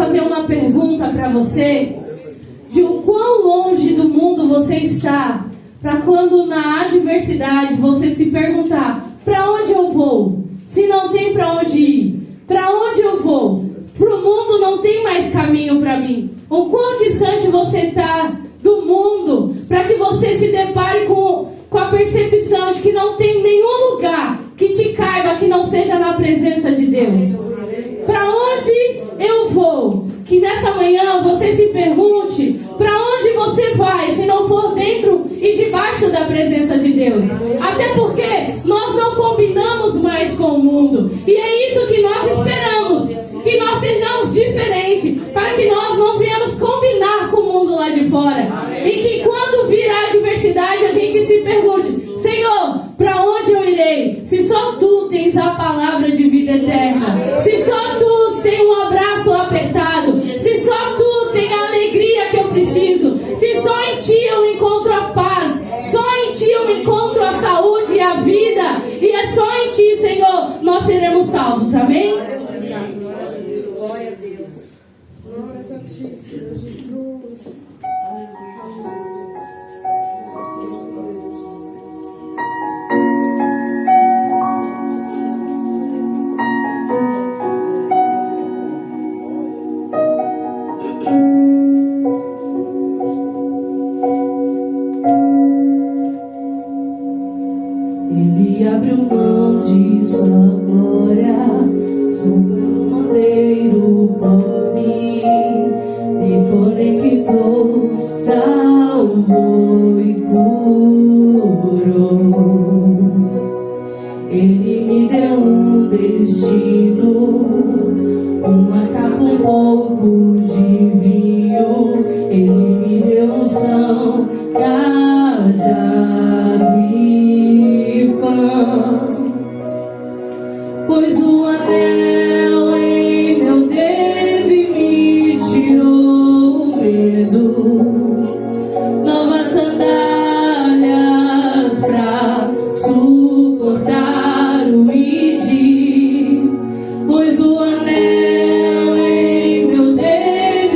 fazer uma pergunta para você, de o quão longe do mundo você está, para quando na adversidade você se perguntar, para onde eu vou? Se não tem para onde ir, para onde eu vou? Para o mundo não tem mais caminho para mim. O quão distante você está do mundo, para que você se depare com a percepção de que não tem nenhum lugar que te caiba que não seja na presença de Deus. Para onde eu vou? Que nessa manhã você se pergunte, para onde você vai se não for dentro e debaixo da presença de Deus? Até porque nós não combinamos mais com o mundo. E é isso que nós esperamos, que nós sejamos diferentes, para que nós não venhamos combinar com o mundo lá de fora. E que quando vir a adversidade a gente se pergunte, Senhor, para onde eu irei? Se só Tu tens a palavra de vida eterna, se só Tu tens um abraço apertado, se só Tu tens a alegria que eu preciso, se só em Ti eu encontro a paz, só em Ti eu encontro a saúde e a vida, e é só em Ti, Senhor, nós seremos salvos. Amém? Glória a Deus. Glória a Ti, Senhor Jesus. Ele abriu mão de sua glória sobre o madeiro por mim, me conectou, salvou e curou. Ele me deu um destino, uma capa, um pouco de vinho. Ele me deu unção, cajado e pão. Pôs um anel em meu dedo e me tirou o medo. Novas sandálias pra suportar o ID. Pôs o anel em meu dedo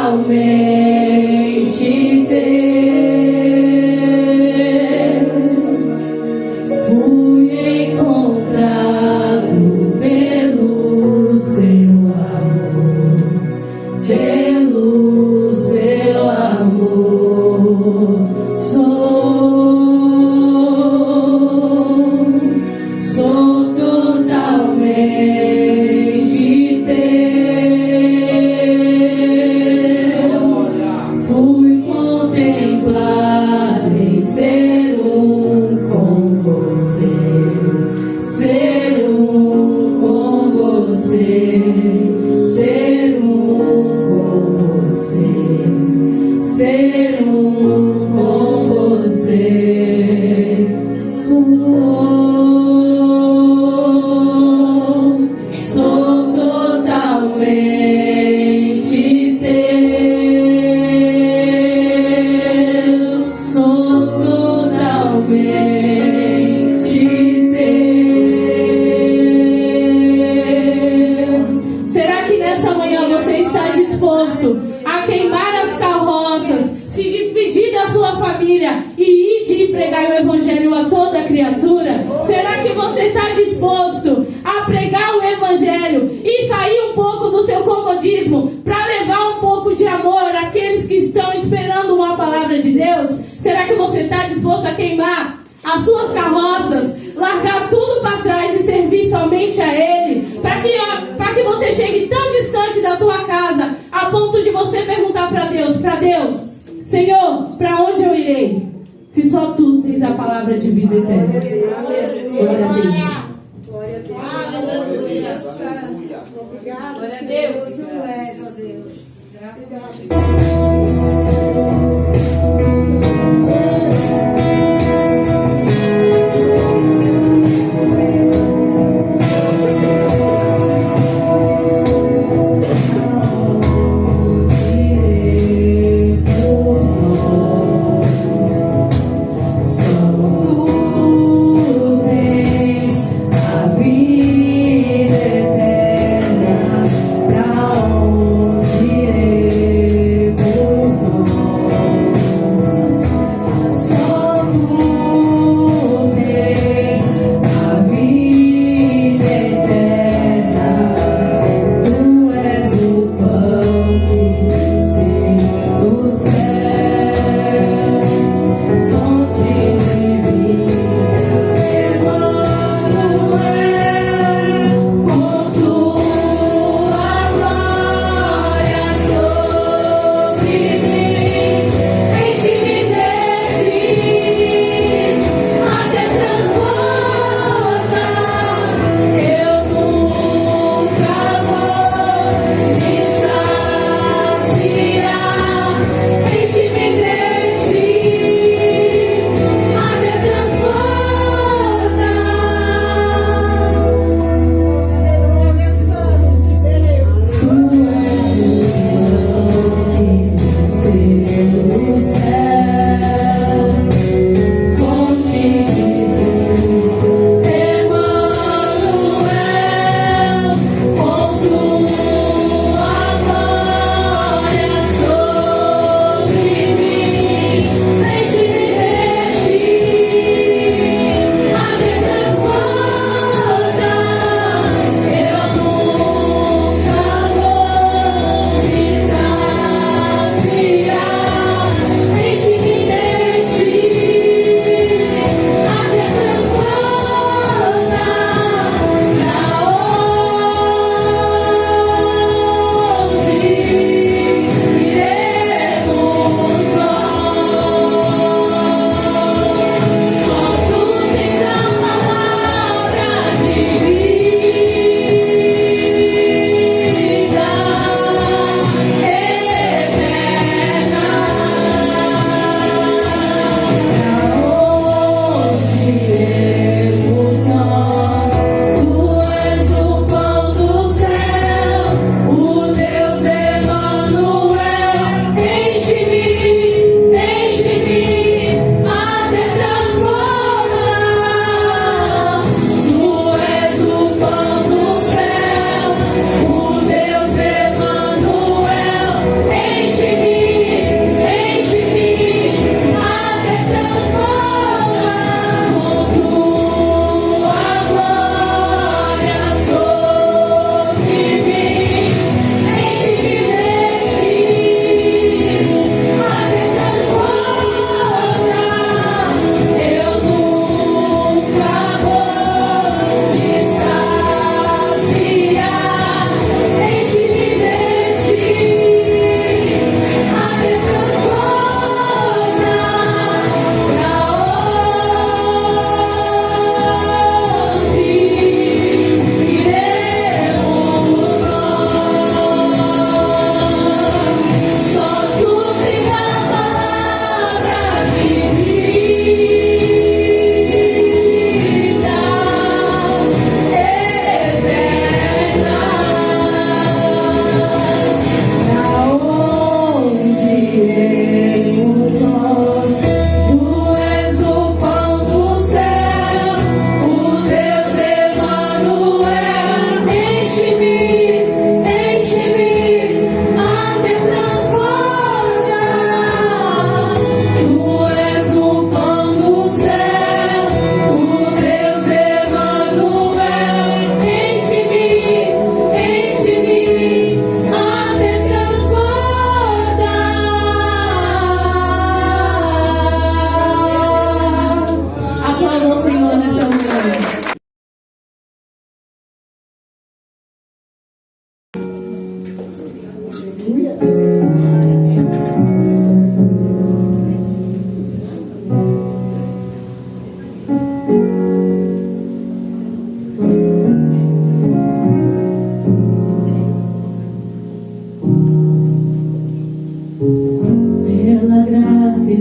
totalmente teu. Fui encontrado pelo seu amor, pelo seu amor. Sou totalmente teu. Fui contemplado em ser com você, ser com você, ser com você, ser com você. Sou totalmente teu. Sou totalmente teu. Será que nessa manhã você está disposto a queimar as carroças, se despedir da sua família e ir de pregar o evangelho a toda criatura? Será que você está disposto a pregar o evangelho e sair um pouco do seu comodismo para levar um pouco de amor àqueles que estão esperando uma palavra de Deus? Será que você está disposto a queimar as suas carroças, largar tudo para trás e servir somente a Ele? Para que você chegue tão distante da tua casa a ponto de você perguntar para Deus, Senhor, para onde eu irei? Se só Tu tens a palavra de vida eterna. Glória a Deus. Glória a Deus. Aleluia. Obrigado. Glória a Deus. Glória a Deus. Graças a Deus. Pra onde iremos?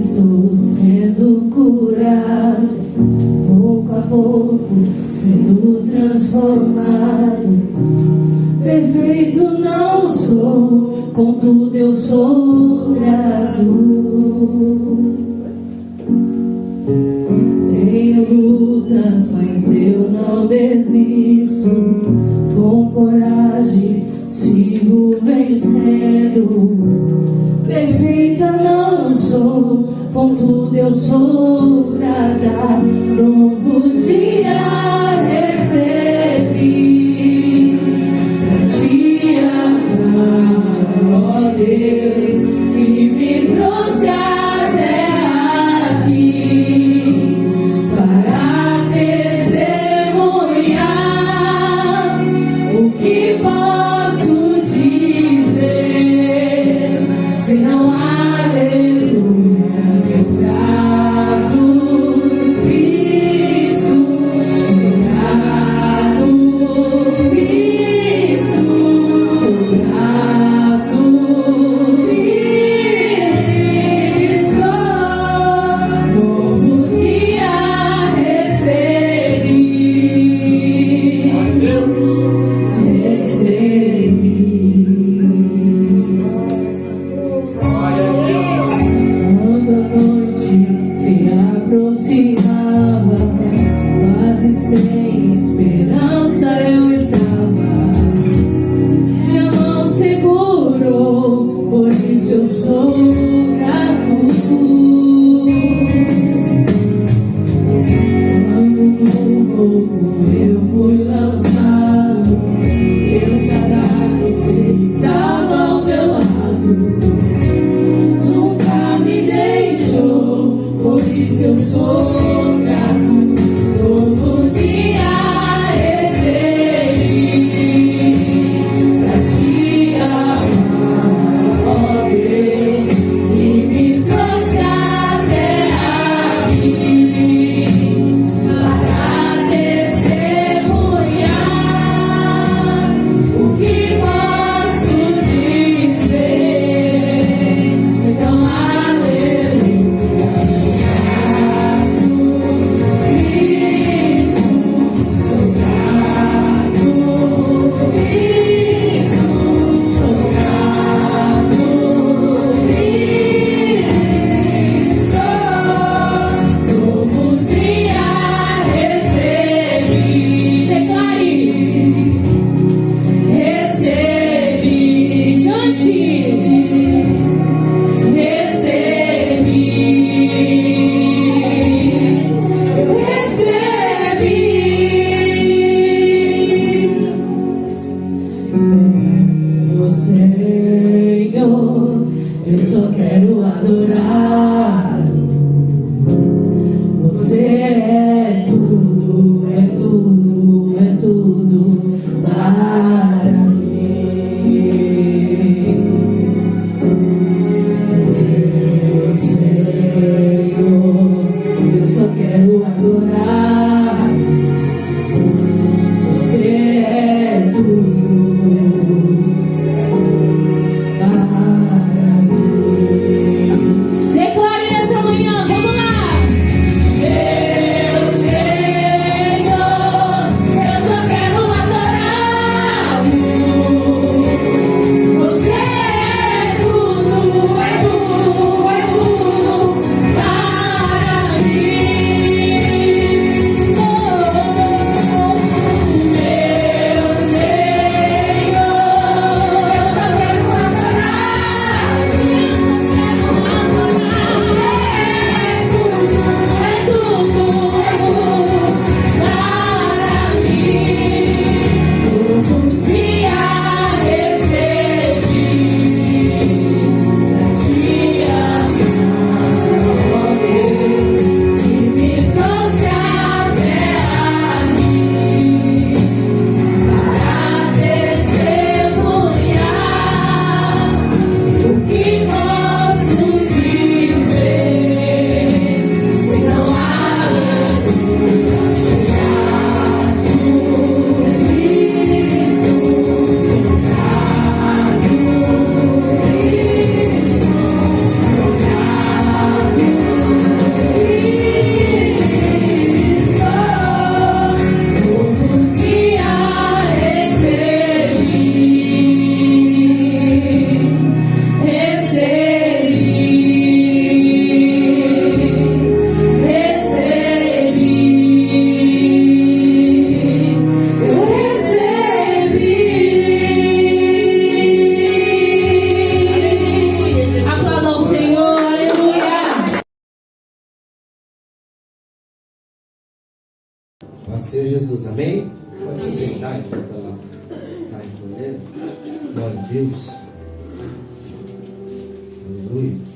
estou sendo curado, pouco a pouco sendo transformado. Perfeito não sou, contudo eu sou grato. Tenho lutas, mas eu não desisto. Com coragem sigo vencendo. Perfeita não sou, contudo eu sou grata. Novo dia recebi pra te amar, ó Deus, que me trouxe até aqui para testemunhar. O que posso dizer senão aleluia? Sou grato, Cristo, sou grato, Cristo, sou grato, Cristo. Novo dia recebi. Quando a noite se aproximava, quase sem esperança eu estava. Minha mão segurou, por isso eu sou grato. Quando no fogo eu fui lançado, Deus Shaddai, você estava ao meu lado. Nunca me deixou, por isso eu sou grato. Novo dia recebi pra te amar, ó Deus, que me trouxe até aqui para testemunhar. O que posso dizer senão aleluia? Sou grato, Cristo, sou grato, Cristo, sou grato, Cristo. Novo dia recebi. Declare: recebi. Cante: recebi. Eu recebi. Meu Senhor, eu só quero adorar. Você é tudo, é tudo, é tudo para mim. Meu Senhor, eu só quero adorar. Você é tudo para mim. Declare nessa Senhor Jesus, amém? Pode se sentar enquanto ela está recolhendo. Glória a Deus. Aleluia.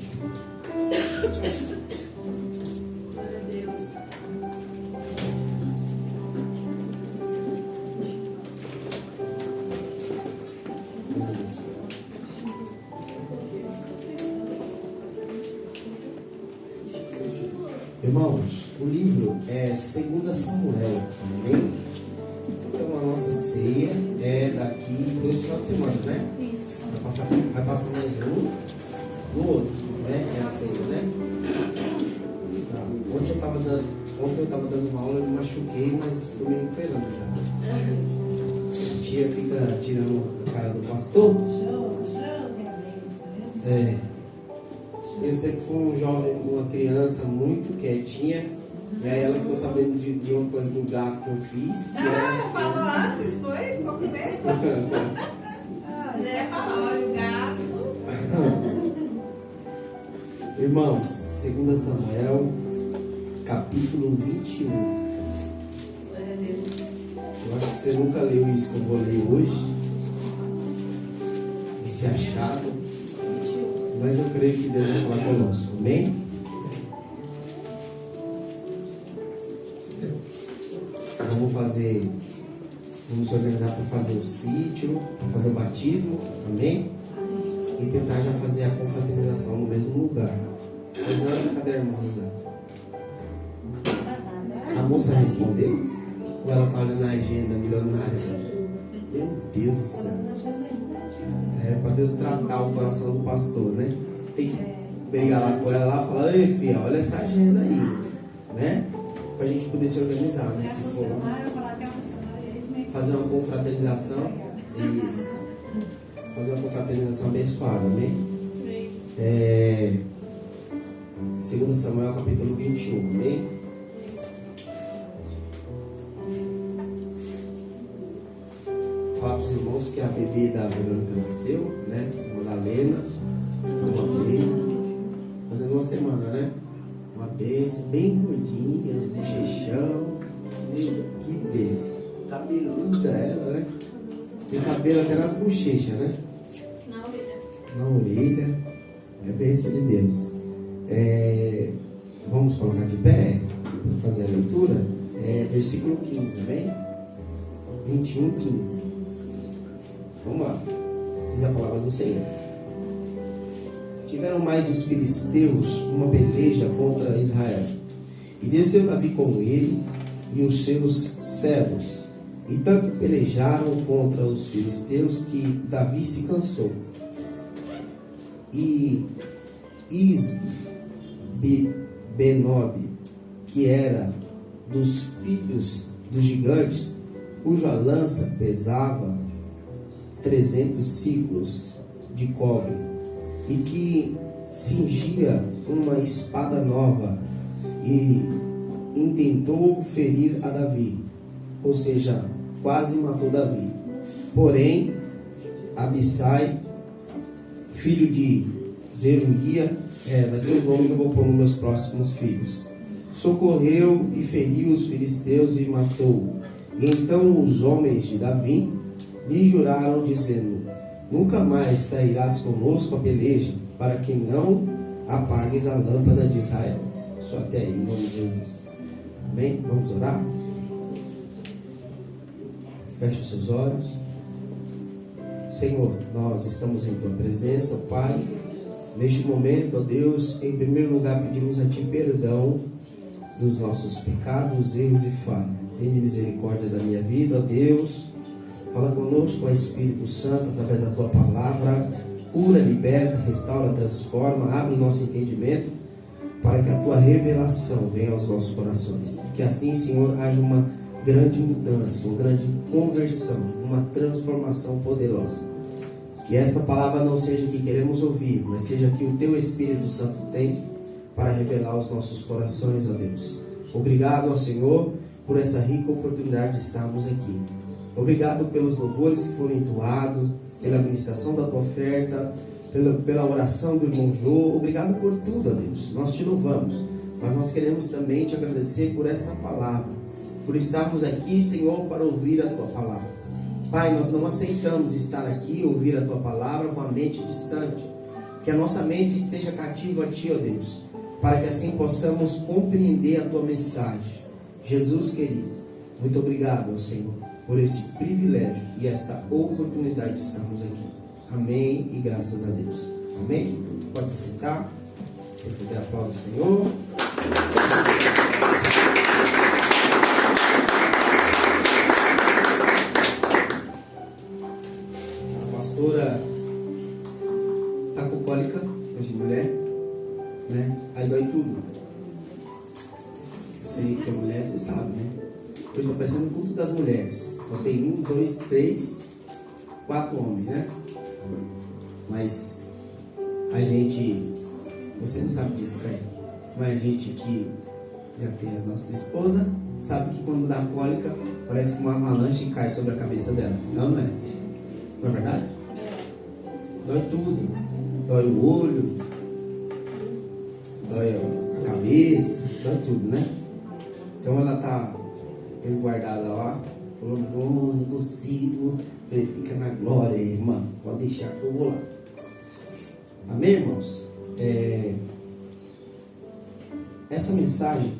Irmãos, o livro é 2 Samuel, amém? Então a nossa ceia é daqui 2 final de semana, né? Isso. Vai passar mais um no outro, né? É a ceia, né? Tá. Ontem eu estava dando uma aula, eu me machuquei, mas estou me recuperando já. A tia fica tirando a cara do pastor. É. Eu sempre fui um jovem, uma criança muito quietinha. E aí ela ficou sabendo de uma coisa do gato que eu fiz. Falou antes, foi? Ficou com medo? Falou o gato. Irmãos, 2 Samuel, capítulo 21. Glória a Deus. Eu acho que você nunca leu isso que eu vou ler hoje. Esse achado. Mas eu creio que Deus vai falar conosco. Amém? Vamos se organizar para fazer o sítio, para fazer o batismo. Amém? E tentar já fazer a confraternização no mesmo lugar. Rosana, cadê a irmã Rosana? A moça respondeu? Ou ela está olhando a agenda milionária? Meu Deus do céu. É para Deus tratar o coração do pastor, né? Tem que brigar lá com ela lá e falar: ei, filha, olha essa agenda aí, né? Para a gente poder se organizar, né? Se for fazer uma confraternização, isso. Fazer uma confraternização abençoada, amém? 2 Samuel capítulo 21, amém? Falar para os irmãos que a bebê da Verônica nasceu, né? Madalena, fazendo uma semana, né? Uma bênção, bem gordinha, bochechão, que bênção, cabeluda ela, né? Tem cabelo até nas bochechas, né? Na orelha, é bênção de Deus. Vamos colocar de pé para fazer a leitura. Versículo 15, amém? 21, 15. Vamos lá. Diz a palavra do Senhor. Tiveram mais os filisteus uma peleja contra Israel. E desceu Davi com ele e os seus servos. E tanto pelejaram contra os filisteus que Davi se cansou. E Isbi-Benob, que era dos filhos dos gigantes, cuja lança pesava 300 ciclos de cobre, e que cingia uma espada nova, e intentou ferir a Davi, ou seja, quase matou Davi. Porém, Abissai, filho de Zeruia, vai ser o nome que eu vou pôr nos meus próximos filhos, socorreu e feriu os filisteus e matou. E então os homens de Davi lhe juraram, dizendo: nunca mais sairás conosco a peleja, para que não apagues a lâmpada de Israel. Só até aí, em nome de Jesus. Amém? Vamos orar? Feche os seus olhos. Senhor, nós estamos em Tua presença, Pai. Neste momento, ó Deus, em primeiro lugar pedimos a Ti perdão dos nossos pecados, erros e falhas. Tenha misericórdia da minha vida, ó Deus. Fala conosco, ó Espírito Santo, através da Tua palavra. Cura, liberta, restaura, transforma, abre o nosso entendimento, para que a Tua revelação venha aos nossos corações. Que assim, Senhor, haja uma grande mudança, uma grande conversão, uma transformação poderosa. Que esta palavra não seja que queremos ouvir, mas seja que o Teu Espírito Santo tem para revelar os nossos corações, ó Deus. Obrigado ao Senhor por essa rica oportunidade de estarmos aqui. Obrigado pelos louvores que foram entoados, pela administração da Tua oferta, pela oração do irmão Jô. Obrigado por tudo, ó Deus. Nós Te louvamos, mas nós queremos também Te agradecer por esta palavra, por estarmos aqui, Senhor, para ouvir a Tua palavra. Pai, nós não aceitamos estar aqui, ouvir a Tua palavra com a mente distante. Que a nossa mente esteja cativa a Ti, ó Deus, para que assim possamos compreender a Tua mensagem. Jesus querido, muito obrigado, Senhor, por esse privilégio e esta oportunidade de estarmos aqui. Amém e graças a Deus. Amém? Pode se sentar. Se puder, aplaudir o Senhor. A pastora está com cólica, hoje de mulher, né? Aí dói tudo. Sei que é mulher, você sabe, né? Hoje está parecendo o culto das mulheres. Só tem 1, 2, 3, 4 homens, né? Mas a gente, você não sabe disso, Caio, mas a gente que já tem as nossas esposas, sabe que quando dá cólica, parece que uma avalanche cai sobre a cabeça dela. Não é? Não é verdade? Dói tudo. Dói o olho, dói a cabeça, dói tudo, né? Então ela está resguardada lá, falou, não consigo. Falei, fica na glória, irmã, pode deixar que eu vou lá. Amém, irmãos? Essa mensagem,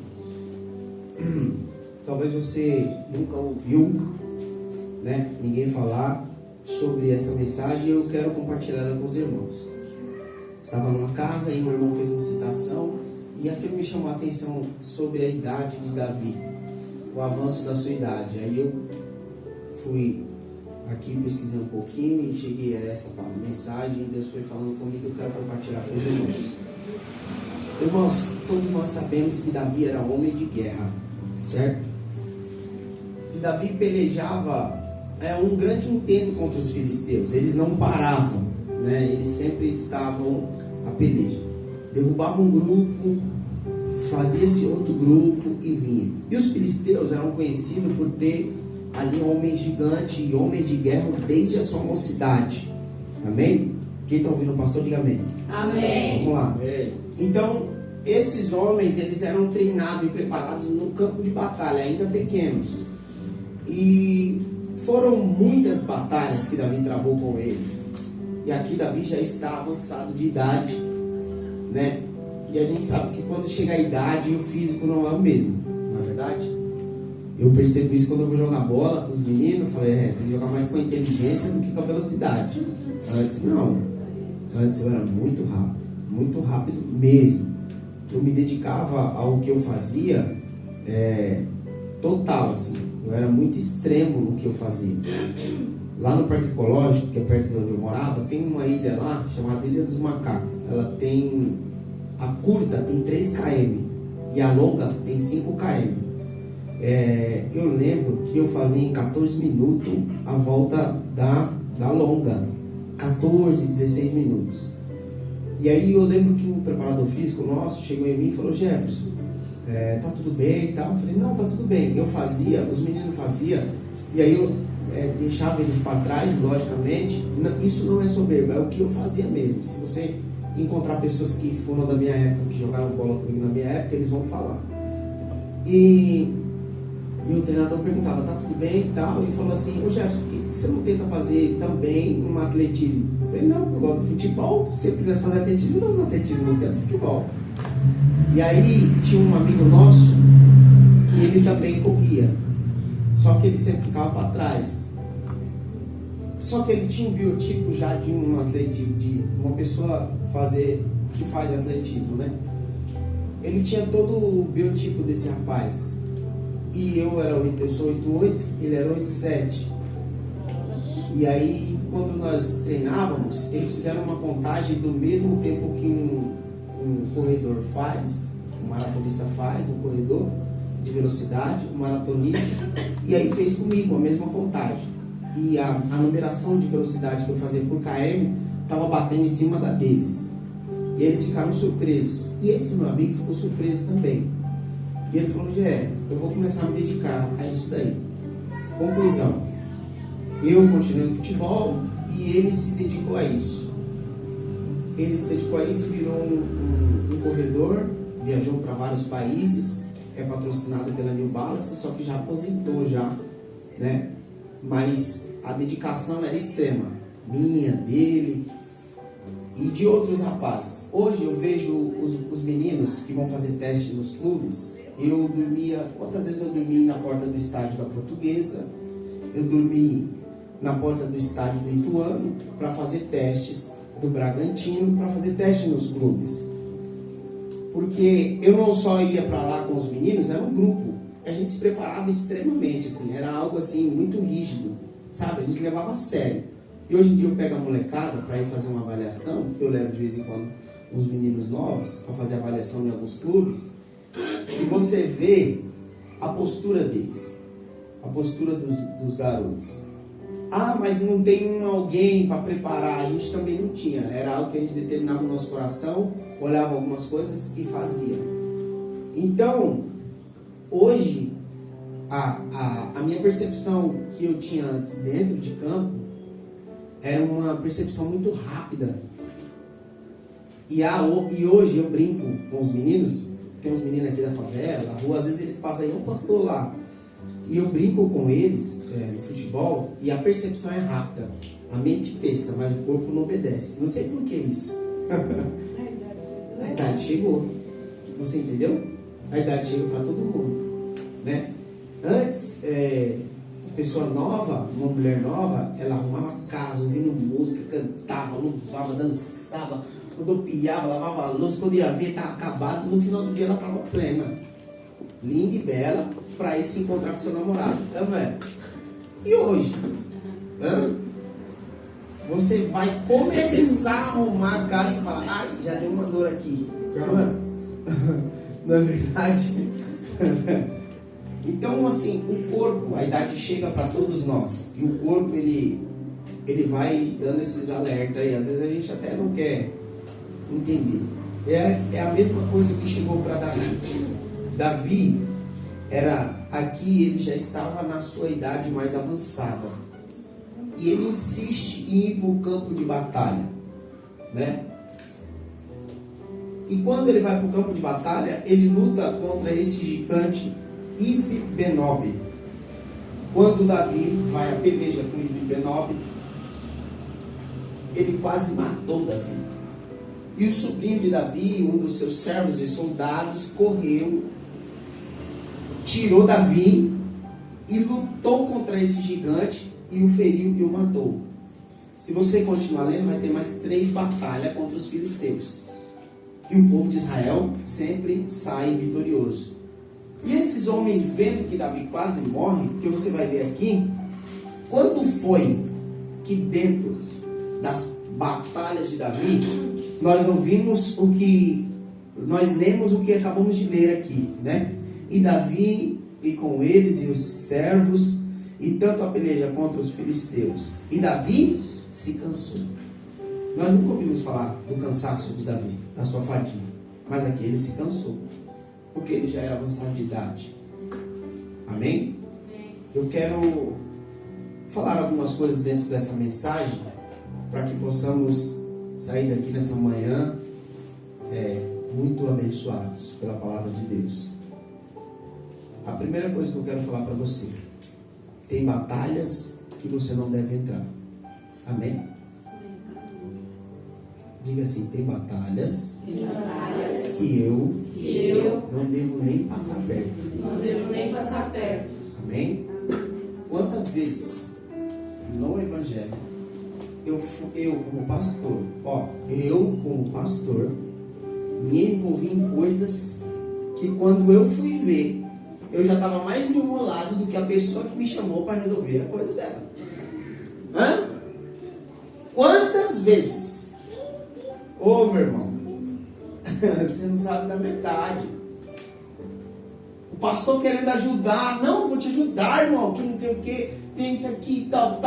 talvez você nunca ouviu, né, ninguém falar sobre essa mensagem, e eu quero compartilhar ela com os irmãos. Estava numa casa e um irmão fez uma citação, e aquilo me chamou a atenção sobre a idade de Davi, o avanço da sua idade. Aí eu fui aqui, pesquisei um pouquinho e cheguei a essa mensagem, e Deus foi falando comigo, eu quero compartilhar com os irmãos. Irmãos, todos nós sabemos que Davi era homem de guerra, certo? E Davi pelejava um grande intento contra os filisteus. Eles não paravam, né? Eles sempre estavam a peleja. Derrubavam um grupo, fazia-se outro grupo e vinha. E os filisteus eram conhecidos por ter ali homens gigantes e homens de guerra desde a sua mocidade. Amém? Quem está ouvindo o pastor, diga amém. Amém. Vamos lá. Amém. Então, esses homens, eles eram treinados e preparados no campo de batalha, ainda pequenos. E foram muitas batalhas que Davi travou com eles. E aqui Davi já está avançado de idade, né? E a gente sabe que quando chega a idade, o físico não é o mesmo, não é verdade? Eu percebo isso quando eu vou jogar bola com os meninos. Eu falei, tem que jogar mais com a inteligência do que com a velocidade. Antes não. Antes eu era muito rápido mesmo. Eu me dedicava ao que eu fazia total, assim. Eu era muito extremo no que eu fazia. Lá no Parque Ecológico, que é perto de onde eu morava, tem uma ilha lá chamada Ilha dos Macacos. Ela tem, a curta tem 3 km e a longa tem 5 km. Eu lembro que eu fazia em 14 minutos a volta da longa. 14, 16 minutos. E aí eu lembro que o preparador físico nosso chegou em mim e falou, Jefferson, tá tudo bem e tal? Eu falei, não, tá tudo bem. Eu fazia, os meninos faziam, e aí eu deixava eles para trás, logicamente. Isso não é soberba, é o que eu fazia mesmo. Se você encontrar pessoas que foram da minha época, que jogaram bola comigo na minha época, eles vão falar. E o treinador perguntava, tá tudo bem e tal? E falou assim, ô Jefferson, por que você não tenta fazer também um atletismo? Eu falei, não, eu gosto de futebol. Se eu quisesse fazer atletismo, não, no atletismo, eu quero futebol. E aí tinha um amigo nosso que ele também corria, só que ele sempre ficava para trás. Só que ele tinha um biotipo já de um atletismo, de uma pessoa que faz atletismo, né? Ele tinha todo o biotipo desse rapaz. E eu sou 8'8", ele era 8'7". E aí, quando nós treinávamos, eles fizeram uma contagem do mesmo tempo que um corredor faz, um maratonista faz, um corredor de velocidade, um maratonista, e aí fez comigo a mesma contagem. E a numeração de velocidade que eu fazia por km estava batendo em cima da deles. E eles ficaram surpresos. E esse meu amigo ficou surpreso também. E ele falou, eu vou começar a me dedicar a isso daí. Conclusão, eu continuei no futebol e ele se dedicou a isso. Ele se dedicou a isso e virou um corredor, viajou para vários países é patrocinado pela New Balance, só que já aposentou já, né? Mas a dedicação era extrema, minha, dele e de outros rapazes. Hoje eu vejo os meninos que vão fazer teste nos clubes. Eu dormia, quantas vezes eu dormi na porta do estádio da Portuguesa, eu dormi na porta do estádio do Ituano para fazer testes, do Bragantino para fazer testes nos clubes. Porque eu não só ia para lá com os meninos, era um grupo. A gente se preparava extremamente, assim, era algo assim muito rígido, sabe? A gente levava a sério. E hoje em dia eu pego a molecada para ir fazer uma avaliação, eu levo de vez em quando uns meninos novos para fazer avaliação em alguns clubes, e você vê a postura deles, a postura dos garotos. Ah, mas não tem alguém para preparar. A gente também não tinha. Era algo que a gente determinava no nosso coração, olhava algumas coisas e fazia. Então, hoje, a minha percepção que eu tinha antes dentro de campo era uma percepção muito rápida. E hoje eu brinco com os meninos, tem uns meninos aqui da favela, da rua, às vezes eles passam aí, o pastor lá. E eu brinco com eles no futebol e a percepção é rápida. A mente pensa, mas o corpo não obedece. Não sei por que isso. A idade chegou. Você entendeu? A idade chega para todo mundo, né? Antes, pessoa nova, uma mulher nova, ela arrumava casa, ouvindo música, cantava, louvava, dançava, rodopiava, lavava a luz, quando ia ver, estava acabado, no final do dia ela estava plena, linda e bela, para ir se encontrar com seu namorado, tá vendo? E hoje? Você vai começar a arrumar a casa e falar, ai, já deu uma dor aqui, calma. Não é verdade? Então, assim, o corpo, a idade chega para todos nós. E o corpo, ele vai dando esses alertas e às vezes a gente até não quer entender. É a mesma coisa que chegou para Davi. Davi, aqui ele já estava na sua idade mais avançada. E ele insiste em ir para o campo de batalha, né? E quando ele vai para o campo de batalha, ele luta contra esse gigante Isbi-Benob. Quando Davi vai a peleja com Isbi-Benob, ele quase matou Davi. E o sobrinho de Davi, um dos seus servos e soldados, correu, tirou Davi e lutou contra esse gigante e o feriu e o matou. Se você continuar lendo, vai ter mais 3 batalhas contra os filisteus. E o povo de Israel sempre sai vitorioso. E esses homens, vendo que Davi quase morre, que você vai ver aqui, quando foi que dentro das batalhas de Davi, nós lemos o que acabamos de ler aqui, né? E Davi, e com eles, e os servos, e tanto a peleja contra os filisteus. E Davi se cansou. Nós nunca ouvimos falar do cansaço de Davi, da sua fadiga. Mas aqui ele se cansou, porque ele já era avançado de idade. Amém? Eu quero falar algumas coisas dentro dessa mensagem, para que possamos sair daqui nessa manhã muito abençoados pela palavra de Deus. A primeira coisa que eu quero falar para você: tem batalhas que você não deve entrar. Amém? Diga assim: tem batalhas que eu não devo nem passar perto. Amém? Quantas vezes no Evangelho eu como pastor, me envolvi em coisas que quando eu fui ver, eu já estava mais enrolado do que a pessoa que me chamou para resolver a coisa dela. Quantas vezes? Ô, meu irmão, você não sabe da metade. O pastor querendo ajudar. Não, vou te ajudar, irmão, que não sei o que, tem isso aqui, tal.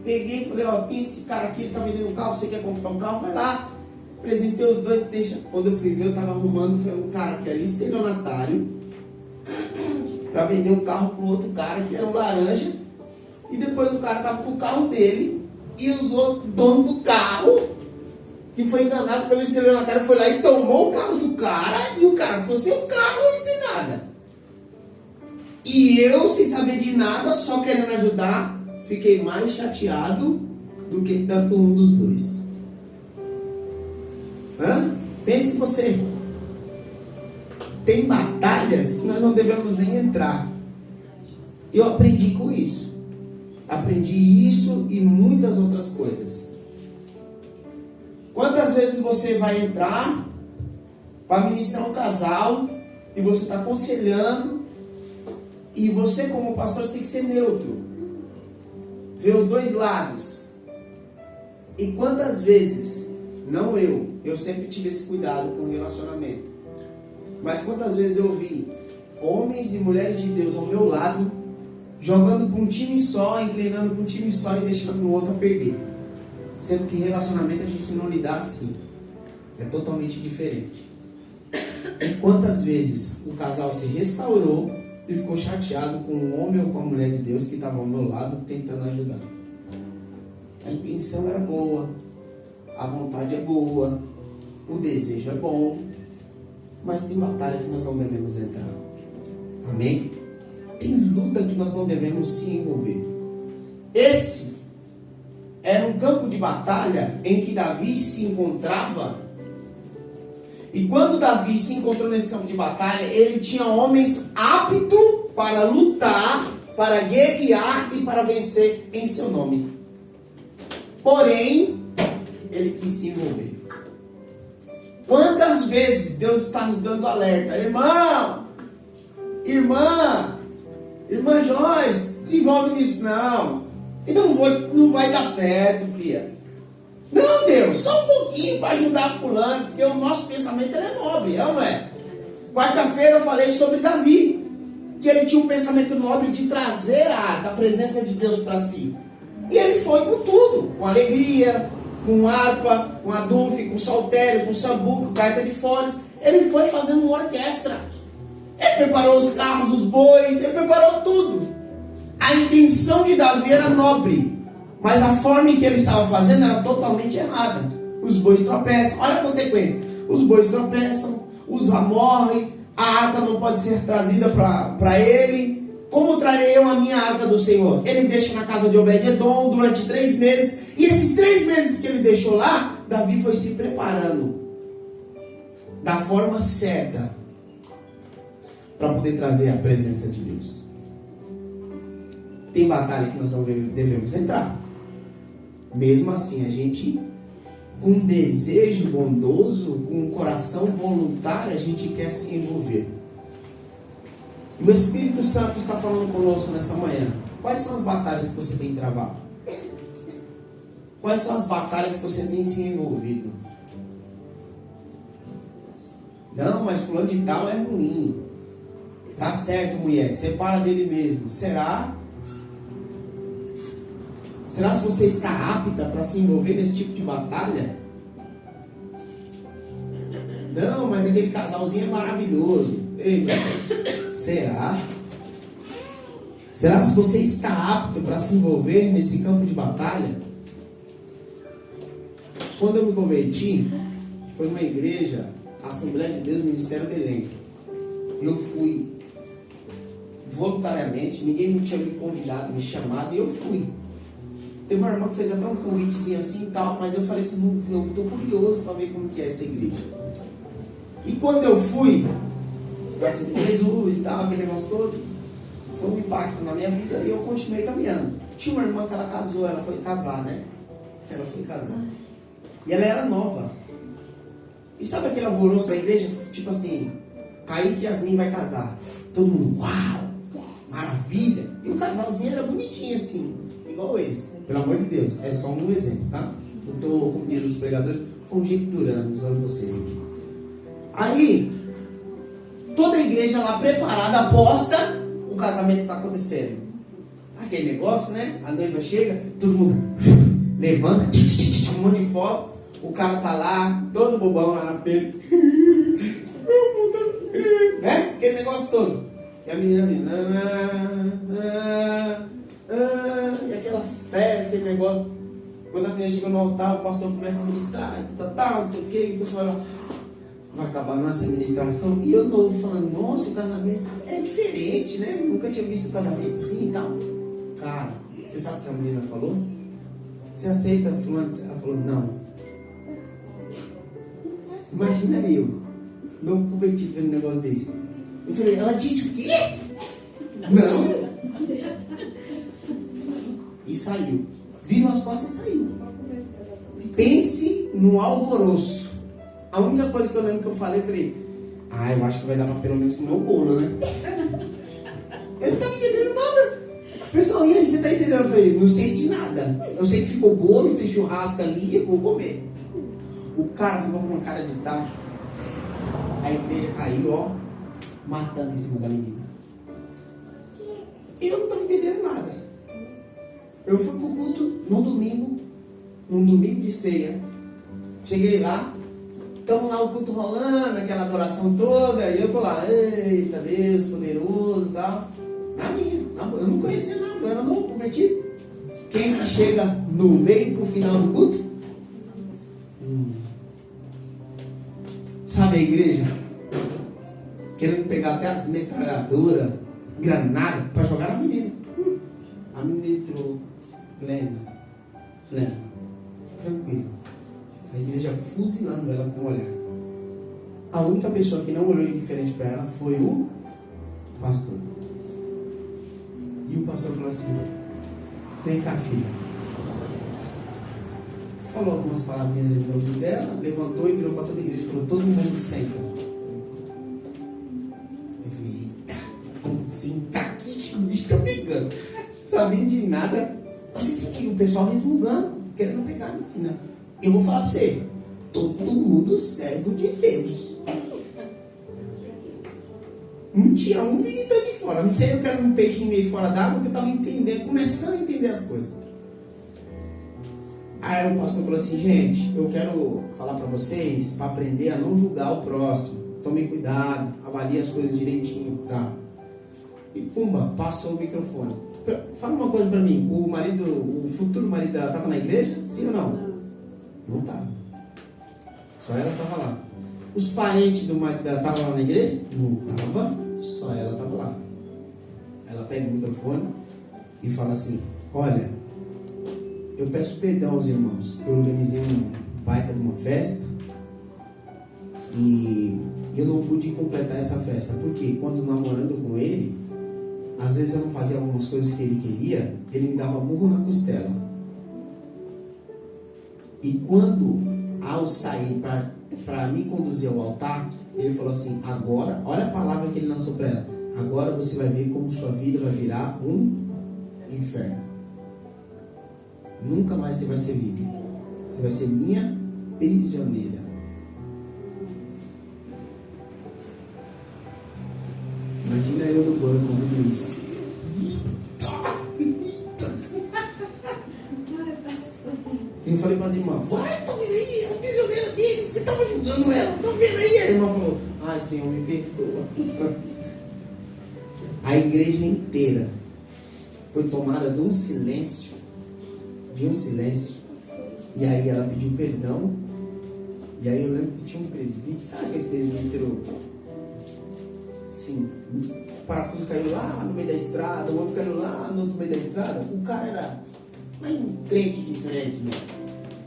Peguei e falei, ó, tem esse cara aqui, ele tá vendendo um carro, você quer comprar um carro? Vai lá. Apresentei os dois, deixa. Quando eu fui ver, eu tava arrumando, foi um cara que era estelionatário, para vender um carro pro outro cara, que era um laranja. E depois o cara tava com o carro dele, e os outros donos do carro, que foi enganado pelo estelionatário, foi lá e tomou o carro do cara, e o cara ficou sem o carro e sem nada. E eu, sem saber de nada, só querendo ajudar, fiquei mais chateado do que tanto um dos dois. Pense você. Tem batalhas que nós não devemos nem entrar. Eu aprendi com isso. Aprendi isso e muitas outras coisas. Quantas vezes você vai entrar para ministrar um casal e você está aconselhando e você, como pastor, você tem que ser neutro, ver os dois lados. E quantas vezes, não eu sempre tive esse cuidado com o relacionamento, mas quantas vezes eu vi homens e mulheres de Deus ao meu lado jogando para um time só, inclinando para um time só e deixando o outro a perder, sendo que relacionamento a gente não lidar assim, é totalmente diferente. E quantas vezes o casal se restaurou e ficou chateado com o homem ou com a mulher de Deus que estava ao meu lado tentando ajudar. A intenção era boa, a vontade é boa, o desejo é bom, mas tem batalha que nós não devemos entrar. Amém? Tem luta que nós não devemos se envolver. Esse era um campo de batalha em que Davi se encontrava. E quando Davi se encontrou nesse campo de batalha, ele tinha homens aptos para lutar, para guerrear e para vencer em seu nome. Porém, ele quis se envolver. Quantas vezes Deus está nos dando alerta? Irmão, irmã Joyce, se envolve nisso não. E não vai dar certo, filha. Não, Deus, só um pouquinho para ajudar fulano, porque o nosso pensamento é nobre, é ou não é? Quarta-feira eu falei sobre Davi, que ele tinha um pensamento nobre de trazer a presença de Deus para si. E ele foi com tudo, com alegria, com harpa, com adufe, com saltério, com sambuco, com gaita de foles. Ele foi fazendo uma orquestra. Ele preparou os carros, os bois, ele preparou tudo. A intenção de Davi era nobre, mas a forma em que ele estava fazendo era totalmente errada. Os bois tropeçam, olha a consequência. Os bois tropeçam, Uza morre, a arca não pode ser trazida para ele. Como trarei eu a minha arca do Senhor? Ele deixa na casa de Obed-edom durante 3 meses. E esses 3 meses que ele deixou lá, Davi foi se preparando da forma certa para poder trazer a presença de Deus. Tem batalha que nós não devemos entrar. Mesmo assim, a gente, com um desejo bondoso, com um coração voluntário, a gente quer se envolver. O Espírito Santo está falando conosco nessa manhã. Quais são as batalhas que você tem travado? Quais são as batalhas que você tem se envolvido? Não, mas fulano de tal é ruim. Tá certo, mulher, separa dele mesmo. Será? Será se você está apta para se envolver nesse tipo de batalha? Não, mas aquele casalzinho é maravilhoso. Ei, será? Será se você está apto para se envolver nesse campo de batalha? Quando eu me converti, foi numa igreja, Assembleia de Deus, Ministério Belém. Eu fui voluntariamente, ninguém me tinha me convidado, me chamado, e eu fui. Teve uma irmã que fez até um convitezinho assim e tal, mas eu falei assim, eu estou curioso para ver como que é essa igreja. E quando eu fui, eu aceitei Jesus e tal, aquele negócio todo, foi um impacto na minha vida e eu continuei caminhando. Tinha uma irmã que ela casou, ela foi casar, né? Ela foi casar. E ela era nova. E sabe aquele alvoroço da igreja? Tipo assim, Kaique e Yasmin vai casar. Todo mundo, uau, maravilha. E o casalzinho era bonitinho assim, igual eles. Pelo amor de Deus, é só um exemplo, tá? Eu estou, como diz os pregadores, conjecturando, usando vocês aqui. Aí, toda a igreja lá preparada, aposta, o casamento está acontecendo. Aquele negócio, né? A noiva chega, todo mundo levanta, um monte de foto. O cara tá lá, todo bobão lá na frente. Né? Aquele negócio todo. E a menina e aquela festa, aquele negócio. Quando a menina chega no altar, o pastor começa a ministrar, não sei o que, e o pessoal vai lá. vai acabar nossa administração. E eu novo falando, nossa, o casamento é diferente, né? Nunca tinha visto o casamento assim e tal. Cara, você sabe o que a menina falou? Você aceita fulano? Ela falou, não. Imagina eu, não convertido vendo um negócio desse. Eu falei, ela disse o quê? Não. E saiu. Virou as costas e saiu. Pense no alvoroço. A única coisa que eu lembro que eu falei, eu acho que vai dar pra pelo menos comer o bolo, né? Eu não tava entendendo nada. Pessoal, e aí, você tá entendendo? Eu falei, não sei de nada. Eu sei que ficou bolo, tem churrasco ali, eu vou comer. O cara ficou com uma cara de tacho. A igreja caiu, ó, matando em cima da menina. E eu não tava entendendo nada. Eu fui pro culto num domingo de ceia. Cheguei lá, estamos lá o culto rolando, aquela adoração toda, e eu tô lá, eita Deus, poderoso e tal. Na minha, eu não conhecia nada, eu era novo, convertido. Quem chega no meio pro final do culto? Sabe a igreja? Querendo pegar até as metralhadoras, granada, para jogar na menina. A menina entrou plena, tranquilo. A igreja fuzilando ela com o olhar. A única pessoa que não olhou indiferente para ela foi o pastor. E o pastor falou assim, vem cá, filha. Falou algumas palavrinhas no ouvido dela, levantou e virou para toda a igreja e falou, todo mundo senta. Eu falei, eita, como assim? Tá aqui que o bicho tá pegando. Sabendo de nada, você tem que ir, o pessoal resmungando, querendo pegar a menina. Eu vou falar para você, todo mundo servo de Deus. Não tinha um vindo de fora. Não sei, eu quero um peixinho meio fora d'água, porque eu estava entendendo, começando a entender as coisas. Aí o pastor falou assim, gente, eu quero falar para vocês, para aprender a não julgar o próximo. Tomem cuidado, avalie as coisas direitinho, tá? E pumba, passou o microfone. Fala uma coisa para mim, o futuro marido dela estava na igreja? Sim ou não? Não estava. Só ela estava lá. Os parentes do marido dela estavam lá na igreja? Não estava. Só ela estava lá. Ela pega o microfone e fala assim, olha, eu peço perdão aos irmãos. Eu organizei um baita de uma festa e eu não pude completar essa festa. Porque quando namorando com ele, às vezes eu não fazia algumas coisas que ele queria, ele me dava murro na costela. E quando, ao sair para me conduzir ao altar, ele falou assim, agora, olha a palavra que ele lançou para ela, agora você vai ver como sua vida vai virar um inferno. Nunca mais você vai ser livre. Você vai ser minha prisioneira. Imagina eu no banco ouvindo isso. Eu falei para as irmãs, vai, tô vendo aí, é o prisioneiro dele, você estava ajudando ela, tô vendo aí. A irmã falou, ai Senhor, me perdoa. A igreja inteira foi tomada de um silêncio. E aí ela pediu perdão. E aí eu lembro que tinha um presbítero, sabe aquele presbítero? Sim, o parafuso caiu lá no meio da estrada, o outro caiu lá no outro meio da estrada. O cara era um crente diferente, né?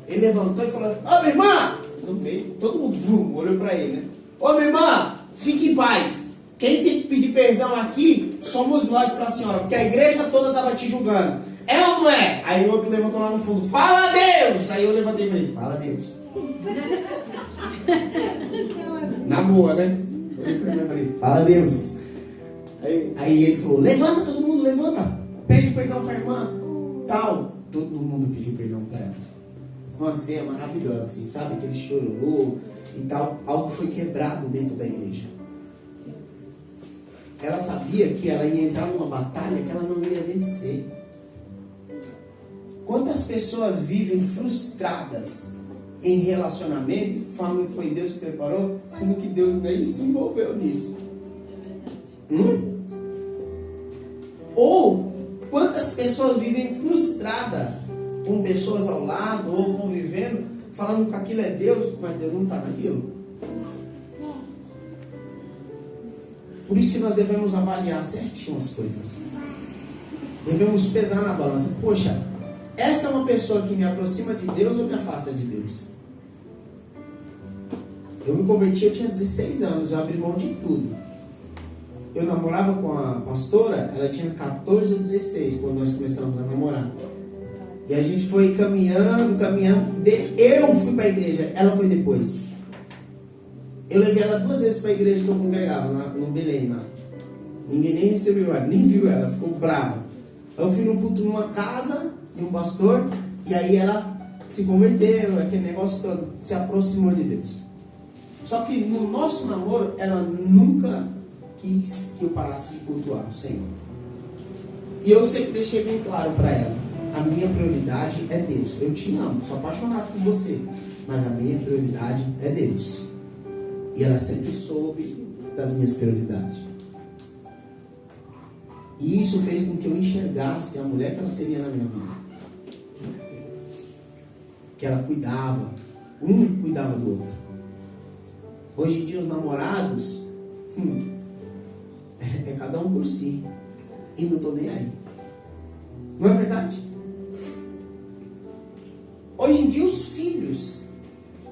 Ele levantou e falou, ô minha irmã, no meio, todo mundo olhou para ele, né? Ô minha irmã, fique em paz. Quem tem que pedir perdão aqui somos nós para a senhora, porque a igreja toda estava te julgando. É ou não é? Aí o outro levantou lá no fundo, fala Deus! Aí eu levantei e falei, fala Deus. Na boa, né? Eu falei, fala Deus. Aí ele falou, levanta todo mundo, levanta. Pede perdão para a irmã. Tal. Todo mundo pediu perdão para ela. Uma cena maravilhosa, assim, sabe? Aquele chororô e tal. Algo foi quebrado dentro da igreja. Ela sabia que ela ia entrar numa batalha que ela não ia vencer. Quantas pessoas vivem frustradas em relacionamento, falando que foi Deus que preparou, sendo que Deus nem se envolveu nisso? Ou quantas pessoas vivem frustradas com pessoas ao lado ou convivendo, falando que aquilo é Deus, mas Deus não está naquilo? Por isso que nós devemos avaliar certinho as coisas. Devemos pesar na balança. Poxa, essa é uma pessoa que me aproxima de Deus ou me afasta de Deus? Eu me converti, eu tinha 16 anos, eu abri mão de tudo. Eu namorava com a pastora, ela tinha 14 ou 16 quando nós começamos a namorar. E a gente foi caminhando. Eu fui para a igreja, ela foi depois. Eu levei ela 2 vezes para a igreja que eu congregava, no Belém. Ninguém nem recebeu ela, nem viu ela, ficou brava. Eu fui num culto numa casa de um pastor, e aí ela se converteu, aquele negócio todo, se aproximou de Deus. Só que no nosso namoro, ela nunca quis que eu parasse de cultuar o Senhor. E eu sempre deixei bem claro para ela: a minha prioridade é Deus. Eu te amo, sou apaixonado por você, mas a minha prioridade é Deus. E ela sempre soube das minhas prioridades. E isso fez com que eu enxergasse a mulher que ela seria na minha vida. Que ela cuidava, um cuidava do outro. Hoje em dia os namorados é cada um por si. E não estou nem aí. Não é verdade? Hoje em dia os filhos,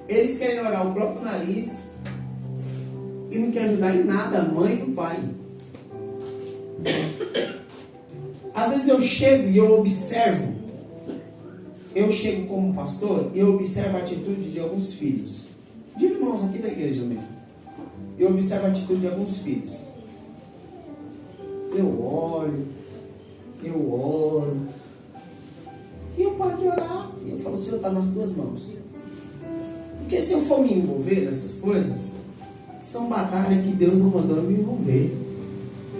eles querem orar o próprio nariz e não querem ajudar em nada a mãe e o pai. Às vezes eu chego e eu observo. Eu chego como pastor e eu observo a atitude de alguns filhos. De irmãos aqui da igreja mesmo. Eu observo a atitude de alguns filhos. Eu olho, eu oro, e eu paro de orar, e eu falo: Senhor, está nas tuas mãos. Porque se eu for me envolver nessas coisas, são batalhas que Deus não mandou eu me envolver.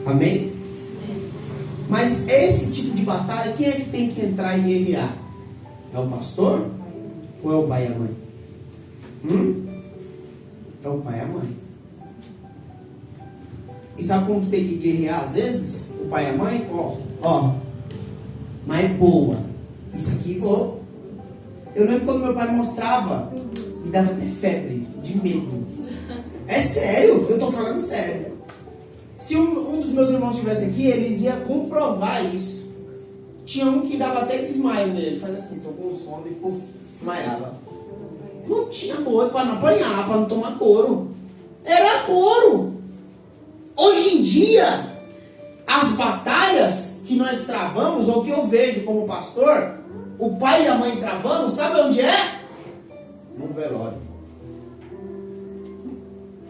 Amém? Mas esse tipo de batalha, quem é que tem que entrar e guerrear? É o pastor? Ou é o pai e a mãe? É o pai e a mãe. E sabe como que tem que guerrear às vezes? O pai e a mãe? Ó, mas boa. Isso aqui, ó. Eu lembro quando meu pai mostrava, me dava até febre, de medo. É sério, eu tô falando sério. Se um dos meus irmãos estivesse aqui, eles iam comprovar isso. Tinha um que dava até desmaio nele. Fazia assim, tô com sono e puf, desmaiava. Não tinha couro para não apanhar, para não tomar couro. Era couro. Hoje em dia, as batalhas que nós travamos, ou que eu vejo como pastor, o pai e a mãe travando, sabe onde é? Num velório.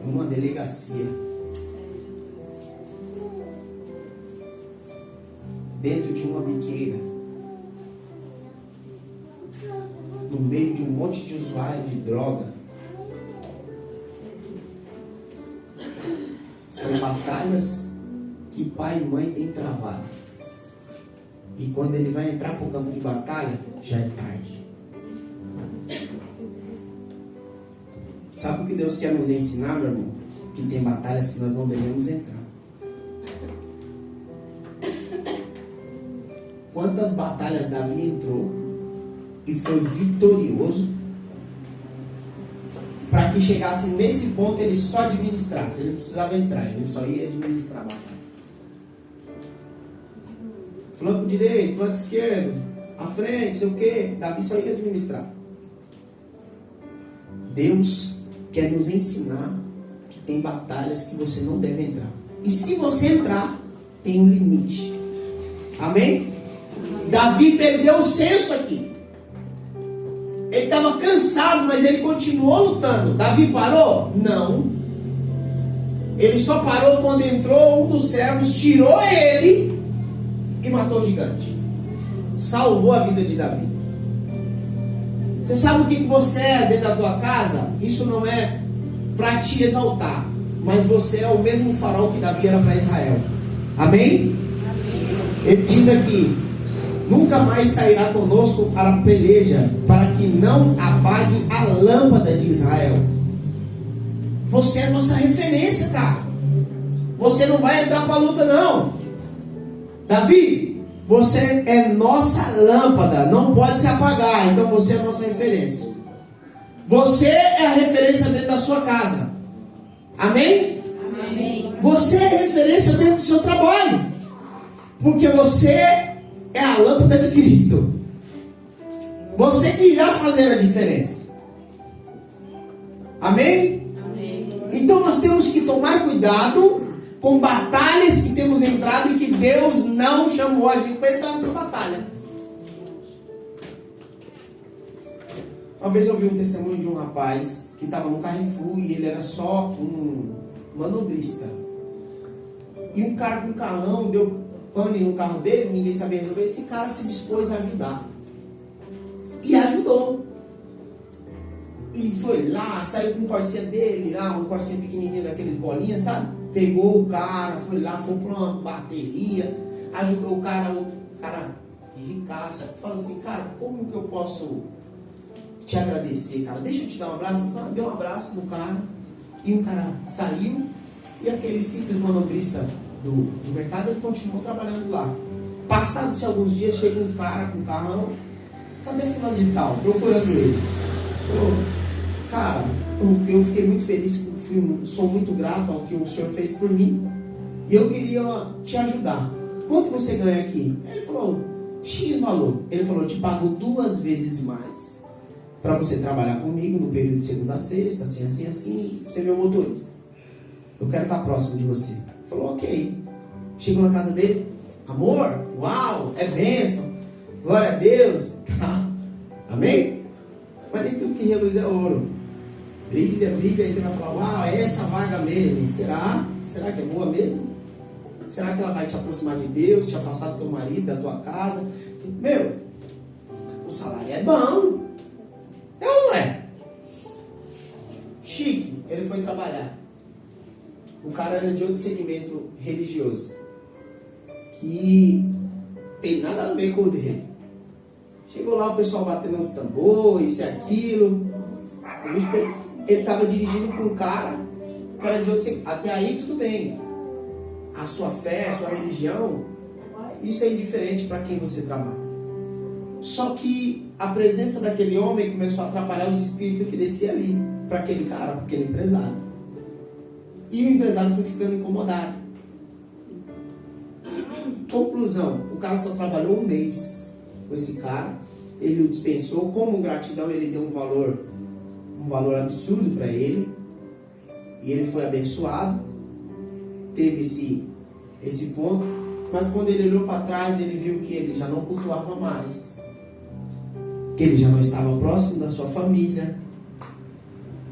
Numa delegacia. Dentro de uma biqueira. No meio de um monte de usuário de droga. São batalhas que pai e mãe têm travado. E quando ele vai entrar para o campo de batalha, já é tarde. Sabe o que Deus quer nos ensinar, meu irmão? Que tem batalhas que nós não devemos entrar. Quantas batalhas Davi entrou e foi vitorioso, para que chegasse nesse ponto ele só administrasse, ele não precisava entrar, ele só ia administrar a batalha. Flanco direito, flanco esquerdo, à frente, não sei o que, Davi só ia administrar. Deus quer nos ensinar que tem batalhas que você não deve entrar. E se você entrar, tem um limite. Amém? Davi perdeu o senso aqui. Ele estava cansado, mas ele continuou lutando. Davi parou? Não. Ele só parou quando entrou um dos servos, tirou ele e matou o gigante. Salvou a vida de Davi. Você sabe o que você é dentro da tua casa? Isso não é para te exaltar, mas você é o mesmo farol que Davi era para Israel. Amém? Ele diz aqui: nunca mais sairá conosco a peleja, para que não apague a lâmpada de Israel. Você é nossa referência, cara. Você não vai entrar para a luta, não. Davi, você é nossa lâmpada, não pode se apagar, então você é nossa referência. Você é a referência dentro da sua casa. Amém? Amém. Você é referência dentro do seu trabalho. Porque você é a lâmpada de Cristo. Você que irá fazer a diferença. Amém? Amém. Então nós temos que tomar cuidado com batalhas que temos entrado e que Deus não chamou a gente para entrar nessa batalha. Uma vez eu vi um testemunho de um rapaz que estava no Carrefour e ele era só um manobrista. E um cara com um carrão deu pane no carro dele, ninguém sabia resolver. Esse cara se dispôs a ajudar. E ajudou. E foi lá, saiu com um corsinha dele, lá, um corsinha pequenininho daqueles bolinhas, sabe? Pegou o cara, foi lá, comprou uma bateria, ajudou o cara ricaço. Falou assim, cara, como que eu posso te agradecer, cara? Deixa eu te dar um abraço. Deu um abraço no cara, e o cara saiu, e aquele simples manobrista do mercado, ele continuou trabalhando lá. Passados alguns dias, chega um cara com um carrão, cadê fulano de tal? Procurando ele. Cara, eu fiquei muito feliz, sou muito grato ao que o senhor fez por mim, e eu queria te ajudar. Quanto você ganha aqui? Ele falou, X valor. Ele falou, eu te pago 2 vezes mais para você trabalhar comigo no período de segunda a sexta, assim, você é meu motorista. Eu quero estar próximo de você. Ele falou, ok. Chegou na casa dele, amor, uau, é bênção, glória a Deus, tá? Amém? Mas nem tudo que reluz é ouro. Brilha, aí você vai falar, uau, é essa vaga mesmo. Será? Será que é boa mesmo? Será que ela vai te aproximar de Deus, te afastar do teu marido, da tua casa? Meu, o salário é bom. É ou não é? Chique, ele foi trabalhar. O cara era de outro segmento religioso, que tem nada a ver com o dele. Chegou lá, o pessoal batendo os tambores, isso e aquilo. Ele estava dirigindo com um cara que era de outro segmento. Até aí tudo bem. A sua fé, a sua religião, isso é indiferente para quem você trabalha. Só que a presença daquele homem começou a atrapalhar os espíritos que desciam ali para aquele cara, para aquele empresário. E o empresário foi ficando incomodado. Conclusão, o cara só trabalhou 1 mês com esse cara. Ele o dispensou. Como gratidão, ele deu um valor absurdo para ele. E ele foi abençoado. Teve esse ponto. Mas quando ele olhou para trás, ele viu que ele já não cultuava mais, que ele já não estava próximo da sua família.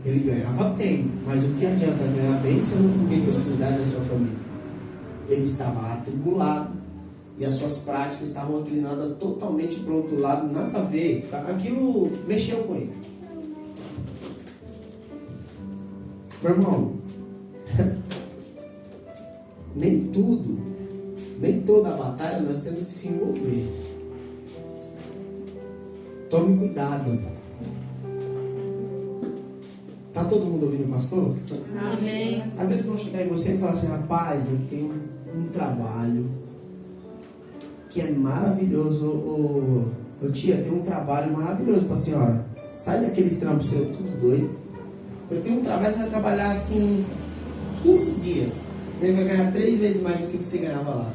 Ele ganhava bem, mas o que adianta ganhar bem se não tem proximidade da sua família? Ele estava atribulado e as suas práticas estavam inclinadas totalmente para o outro lado, nada a ver. Aquilo mexeu com ele. Meu irmão, nem toda a batalha nós temos que se envolver. Tome cuidado. Tá todo mundo ouvindo o pastor? Amém. Às vezes vão chegar em você e falar assim, rapaz, eu tenho um trabalho que é maravilhoso. Ô tia, tem um trabalho maravilhoso para a senhora. Sai daqueles trampos seus, tudo doido. Eu tenho um trabalho, você vai trabalhar assim 15 dias. Você vai ganhar 3 vezes mais do que você ganhava lá.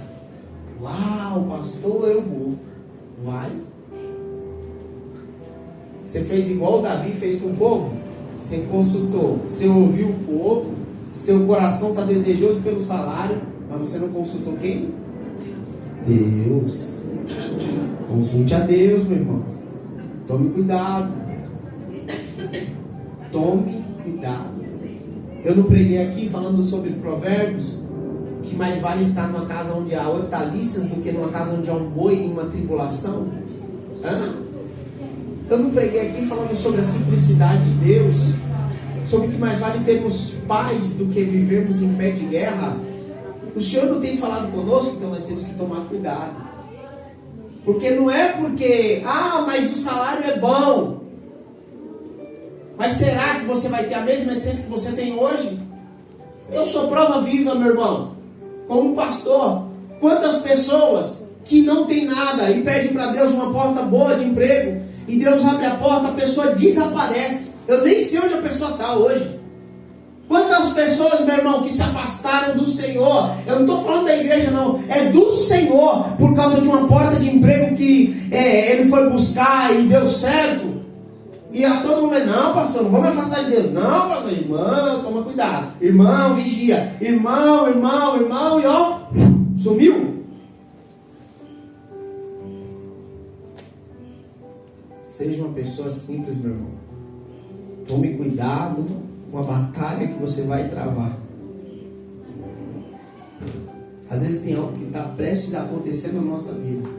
Uau, pastor, eu vou. Vai. Você fez igual o Davi fez com o povo? Você consultou, você ouviu o povo, seu coração está desejoso pelo salário, mas você não consultou quem? Deus. Consulte a Deus, meu irmão. Tome cuidado. Tome cuidado. Eu não preguei aqui falando sobre provérbios, que mais vale estar numa casa onde há hortaliças do que numa casa onde há um boi em uma tribulação? Eu não preguei aqui falando sobre a simplicidade de Deus, sobre que mais vale termos paz do que vivermos em pé de guerra. O Senhor não tem falado conosco, então nós temos que tomar cuidado. Porque não é porque, mas o salário é bom. Mas será que você vai ter a mesma essência que você tem hoje? Eu sou prova viva, meu irmão. Como pastor, quantas pessoas que não tem nada e pedem para Deus uma porta boa de emprego, e Deus abre a porta, a pessoa desaparece. Eu nem sei onde a pessoa está hoje. Quantas pessoas, meu irmão, que se afastaram do Senhor? Eu não estou falando da igreja, não. É do Senhor, por causa de uma porta de emprego que ele foi buscar e deu certo. E a todo momento, não, pastor, não vamos afastar de Deus. Não, pastor, irmão, toma cuidado. Irmão, vigia. Irmão, e ó, sumiu. Seja uma pessoa simples, meu irmão. Tome cuidado com a batalha que você vai travar. Às vezes tem algo que está prestes a acontecer na nossa vida.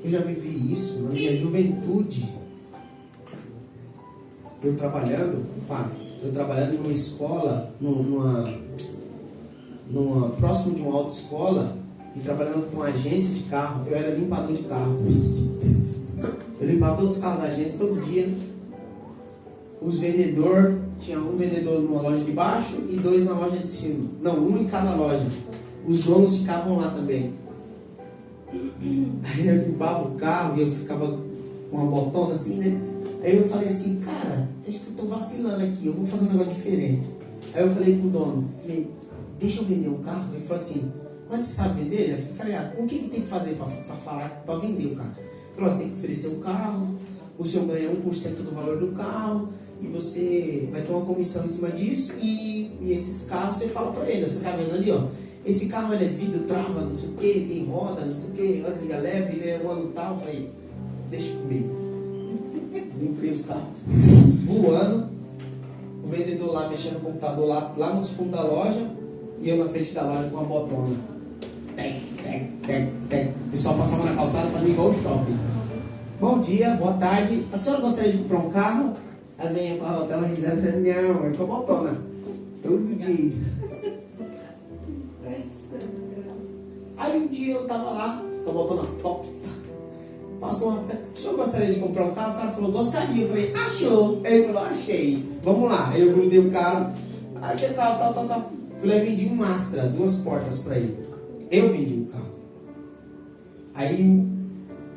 Eu já vivi isso na minha juventude. Eu trabalhando numa escola, próximo de uma autoescola, e trabalhando com uma agência de carro. Eu era limpador de carro. Eu limpava todos os carros da agência todo dia. Os vendedores, tinha um vendedor numa loja de baixo e 2 na loja de cima. Não, um em cada loja. Os donos ficavam lá também. Aí eu limpava o carro e eu ficava com uma botona assim, né? Aí eu falei assim, cara, acho que eu tô vacilando aqui, eu vou fazer um negócio diferente. Aí eu falei pro dono, deixa eu vender um carro. Ele falou assim, mas você sabe vender? Eu falei, o que tem que fazer para vender o carro? Ele falou, você tem que oferecer um carro, o senhor ganha 1% do valor do carro, e você vai ter uma comissão em cima disso, e esses carros você fala para ele, você tá vendo ali, ó, esse carro ele é vidro, trava, não sei o que, tem roda, não sei o que, liga leve, ele é um ano tal. Eu falei, deixa comigo. Limpei os carros voando, o vendedor lá mexendo no computador lá nos fundos da loja, e eu na frente da loja com uma botona. O pessoal passava na calçada fazendo igual o shopping. Bom dia, boa tarde, a senhora gostaria de comprar um carro? As meninas falavam aquela risada, não, é com a botona. Todo dia. Aí um dia eu tava lá, com a botona top. Passou uma... O senhor gostaria de comprar um carro? O cara falou, gostaria. Eu falei, achou. Aí ele falou, achei. Vamos lá. Aí eu grudei o carro. Aí que carro, tal. Fui lá e vendi um Astra, 2 portas pra ele. Eu vendi o carro. Aí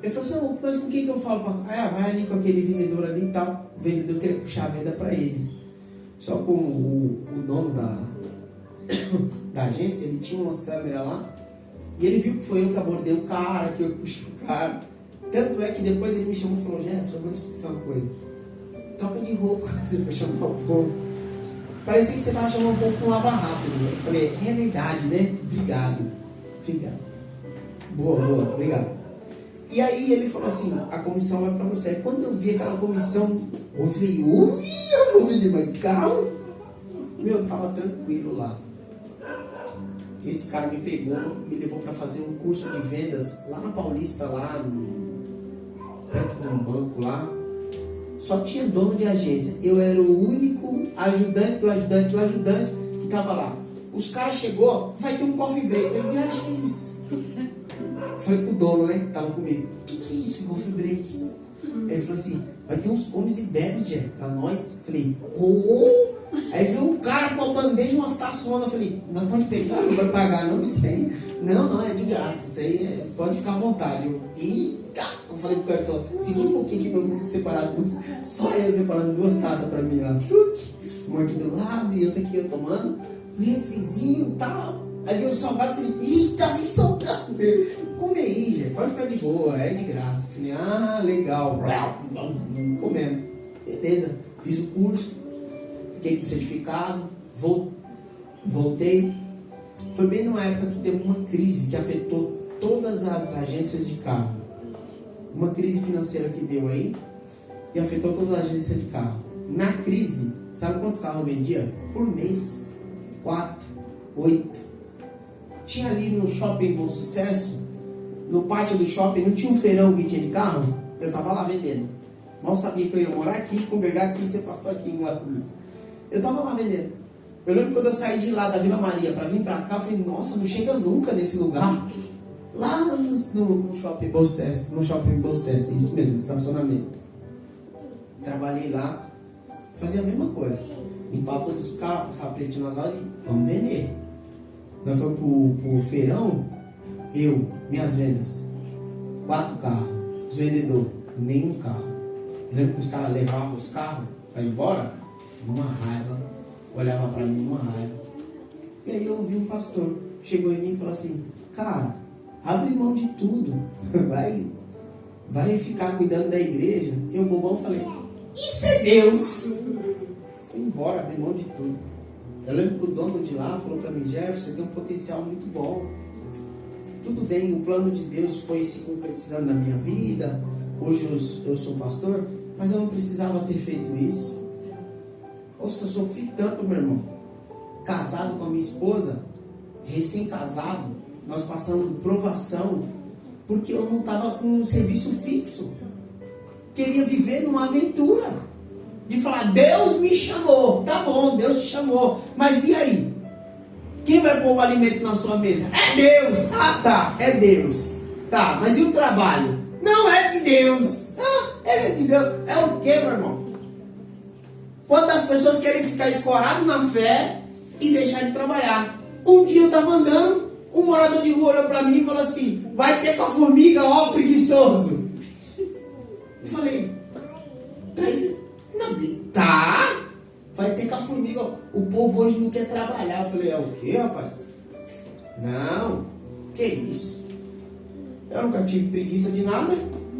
ele falou assim, mas com quem que eu falo? Vai ali com aquele vendedor ali e tal. O vendedor queria puxar a venda pra ele. Só com o dono da agência, ele tinha umas câmeras lá. E ele viu que foi eu que abordei o cara, que eu puxei o cara. Tanto é que depois ele me chamou e falou, Jefferson, eu vou te explicar uma coisa. Troca de roupa, você foi chamar o povo. Parecia que você estava chamando um pouco com lava rápido. Eu falei, é verdade, né? Obrigado. Boa, obrigado. E aí ele falou assim, a comissão vai para você. Aí quando eu vi aquela comissão, eu falei, eu vou vender mais carro. Meu, eu tava tranquilo lá. Esse cara me pegou, me levou para fazer um curso de vendas lá na Paulista, lá perto de um banco lá. Só tinha dono de agência. Eu era o único ajudante do ajudante que estava lá. Os caras chegou, vai ter um coffee break. Eu falei, acho que é isso. Falei pro dono, né, que tava comigo. O que é isso, coffee breaks? Ele falou assim, vai ter uns comes e bebes, Jé, pra nós. Falei, Aí viu um cara com a bandeja e umas taçonas. Eu falei, não pode pegar, não vai pagar não, isso aí. Não, é de graça, isso aí pode ficar à vontade. Eu falei pro garçom, segura um pouquinho aqui pra eu separar 2. Só eu separando 2 taças pra mim lá. Uma aqui do lado e outra aqui eu tomando. Um refrizinho e tal. Aí veio o salgado, falei, eita, vem salgado. Come aí, gente, pode ficar de boa, é de graça. Falei, legal. Vamos comendo. Beleza, fiz o curso, fiquei com o certificado, voltei. Foi bem numa época que teve uma crise que afetou todas as agências de carro. Uma crise financeira que deu aí e afetou todas as agências de carro. Na crise, sabe quantos carros eu vendia? Por mês, 4, 8. Tinha ali no shopping Bom Sucesso, no pátio do shopping, não tinha um feirão que tinha de carro? Eu tava lá vendendo. Mal sabia que eu ia morar aqui, congregar aqui e ser pastor aqui em Guarulhos. Eu tava lá vendendo. Eu lembro quando eu saí de lá da Vila Maria para vir para cá, eu falei, nossa, não chega nunca nesse lugar. Lá no shopping Bom Sucesso, isso mesmo, estacionamento. Trabalhei lá, fazia a mesma coisa. Limpava todos os carros, rapretinho nas horas e vamos vender. Nós fomos pro feirão, minhas vendas, 4 carros, os vendedores, nenhum carro. Eu lembro que os caras levavam os carros para ir embora, numa raiva. olhava para mim uma raiva. E aí eu ouvi um pastor, chegou em mim e falou assim, cara, abre mão de tudo, vai ficar cuidando da igreja. Eu, bobão, falei, isso é Deus. Fui embora, abri mão de tudo. Eu lembro que o dono de lá falou para mim, Jefferson, você tem um potencial muito bom. Tudo bem, o plano de Deus foi se concretizando na minha vida. Hoje eu sou pastor, mas eu não precisava ter feito isso. Nossa, eu sofri tanto, meu irmão. Casado com a minha esposa, recém-casado, nós passamos provação, porque eu não estava com um serviço fixo. Queria viver numa aventura. De falar, Deus me chamou. Tá bom, Deus te chamou. Mas e aí? Quem vai pôr o alimento na sua mesa? É Deus. Ah, tá, é Deus. Tá, mas e o trabalho? Não é de Deus. Ah, é de Deus. É o quê, meu irmão? Quantas pessoas querem ficar escorado na fé e deixar de trabalhar? Um dia eu estava andando, um morador de rua olhou para mim e falou assim, vai ter com a formiga, ó, preguiçoso. Eu falei, tá, vai ter com a formiga, ó. O povo hoje não quer trabalhar. Eu falei, é o quê, rapaz? Não, que isso? Eu nunca tive preguiça de nada,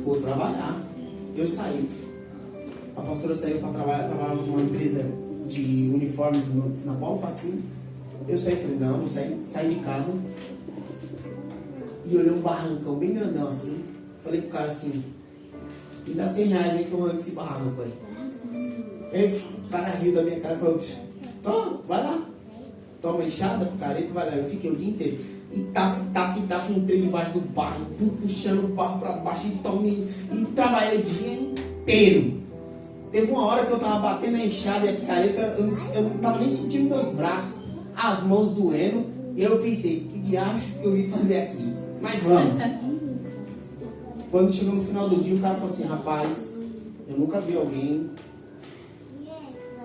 vou trabalhar. Eu saí. A pastora saiu para trabalhar, trabalhava numa empresa de uniformes na Paulo Facinho. Eu saí e falei, não, vou sair de casa. E olhei um barrancão bem grandão assim. Falei pro cara assim, me dá 100 reais aí que eu arranco esse barranco aí. Aí o cara riu da minha cara e falou, toma, vai lá. Toma enxada pro careta, vai lá. Eu fiquei o dia inteiro. E taf, entrei debaixo do barro, puxando o barro pra baixo e trabalhei o dia inteiro. Teve uma hora que eu tava batendo a enxada e a picareta, eu não tava nem sentindo meus braços, as mãos doendo, e eu pensei, que diacho que eu vim fazer aqui? Mas vamos. Quando chegou no final do dia, o cara falou assim, rapaz, eu nunca vi alguém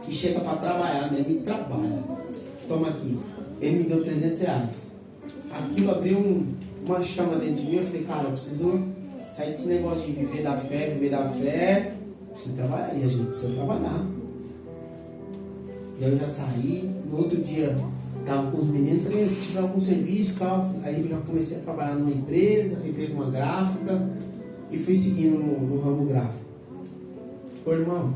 que chega para trabalhar mesmo e trabalha. Toma aqui. Ele me deu 300 reais. Aquilo abriu uma chama dentro de mim, eu falei, cara, eu preciso sair desse negócio de viver da fé, preciso trabalhar, e a gente precisa trabalhar. E aí eu já saí, no outro dia estava com os meninos, falei, se tiver algum serviço e tal, aí eu já comecei a trabalhar numa empresa, entrei numa gráfica e fui seguindo no ramo gráfico. Ô irmão,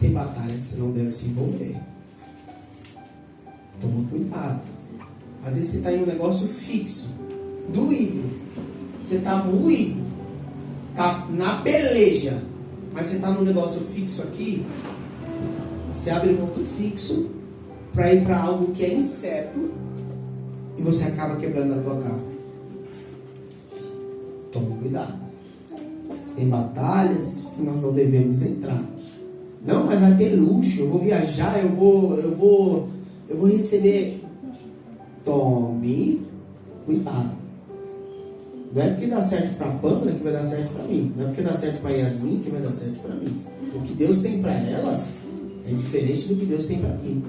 tem batalha que você não deve se envolver. Toma cuidado. Às vezes você está em um negócio fixo, doído, você está moído, tá na peleja, mas você está num negócio fixo aqui, você abre mão do fixo para ir para algo que é incerto e você acaba quebrando a tua cara. Toma cuidado. Tem batalhas que nós não devemos entrar. Não, mas vai ter luxo, eu vou viajar, eu vou receber. Tome cuidado. Não é porque dá certo para a Pâmela que vai dar certo para mim. Não é porque dá certo para a Yasmin que vai dar certo para mim. O que Deus tem para elas é diferente do que Deus tem para mim.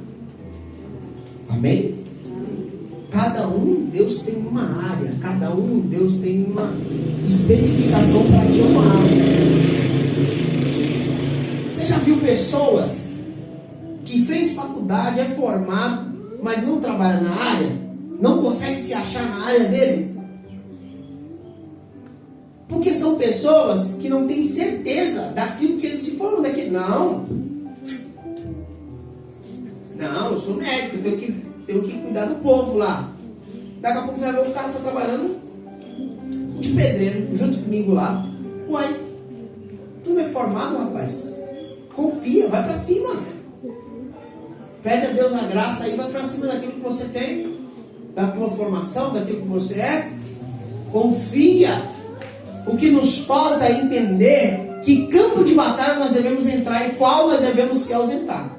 Amém? Cada um, Deus tem uma área. Cada um, Deus tem uma especificação para te amar. Você já viu pessoas que fez faculdade, é formado, mas não trabalha na área? Não consegue se achar na área deles? Porque são pessoas que não têm certeza daquilo que eles se formam daqui. Não, eu sou médico, tenho que cuidar do povo lá. Daqui a pouco você vai ver o cara que está trabalhando de pedreiro, junto comigo lá. Uai, tu não é formado, rapaz? Confia, vai para cima. Pede a Deus a graça aí, vai para cima daquilo que você tem, da tua formação, daquilo que você é. Confia. O que nos falta é entender que campo de batalha nós devemos entrar e qual nós devemos se ausentar.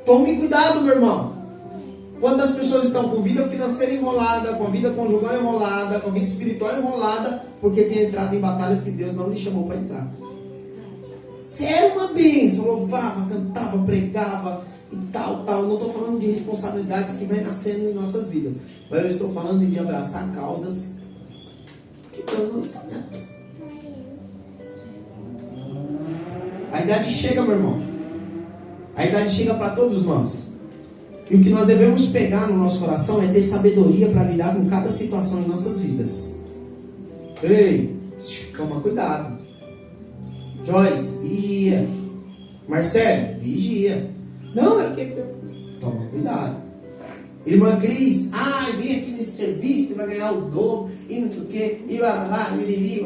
Tome cuidado, meu irmão. Quantas pessoas estão com vida financeira enrolada, com a vida conjugal enrolada, com a vida espiritual enrolada, porque tem entrado em batalhas que Deus não lhe chamou para entrar. Você era uma bênção, louvava, cantava, pregava e tal. Não estou falando de responsabilidades que vêm nascendo em nossas vidas, mas eu estou falando de abraçar causas que Deus não está nelas. A idade chega, meu irmão. A idade chega para todos nós. E o que nós devemos pegar no nosso coração é ter sabedoria para lidar com cada situação em nossas vidas. Ei, toma cuidado. Joyce, vigia. Marcelo, vigia. Não, é porque... Toma cuidado. Irmã Cris, vem aqui nesse serviço, você vai ganhar o dobro, e não sei o que, e vai lá, miriri,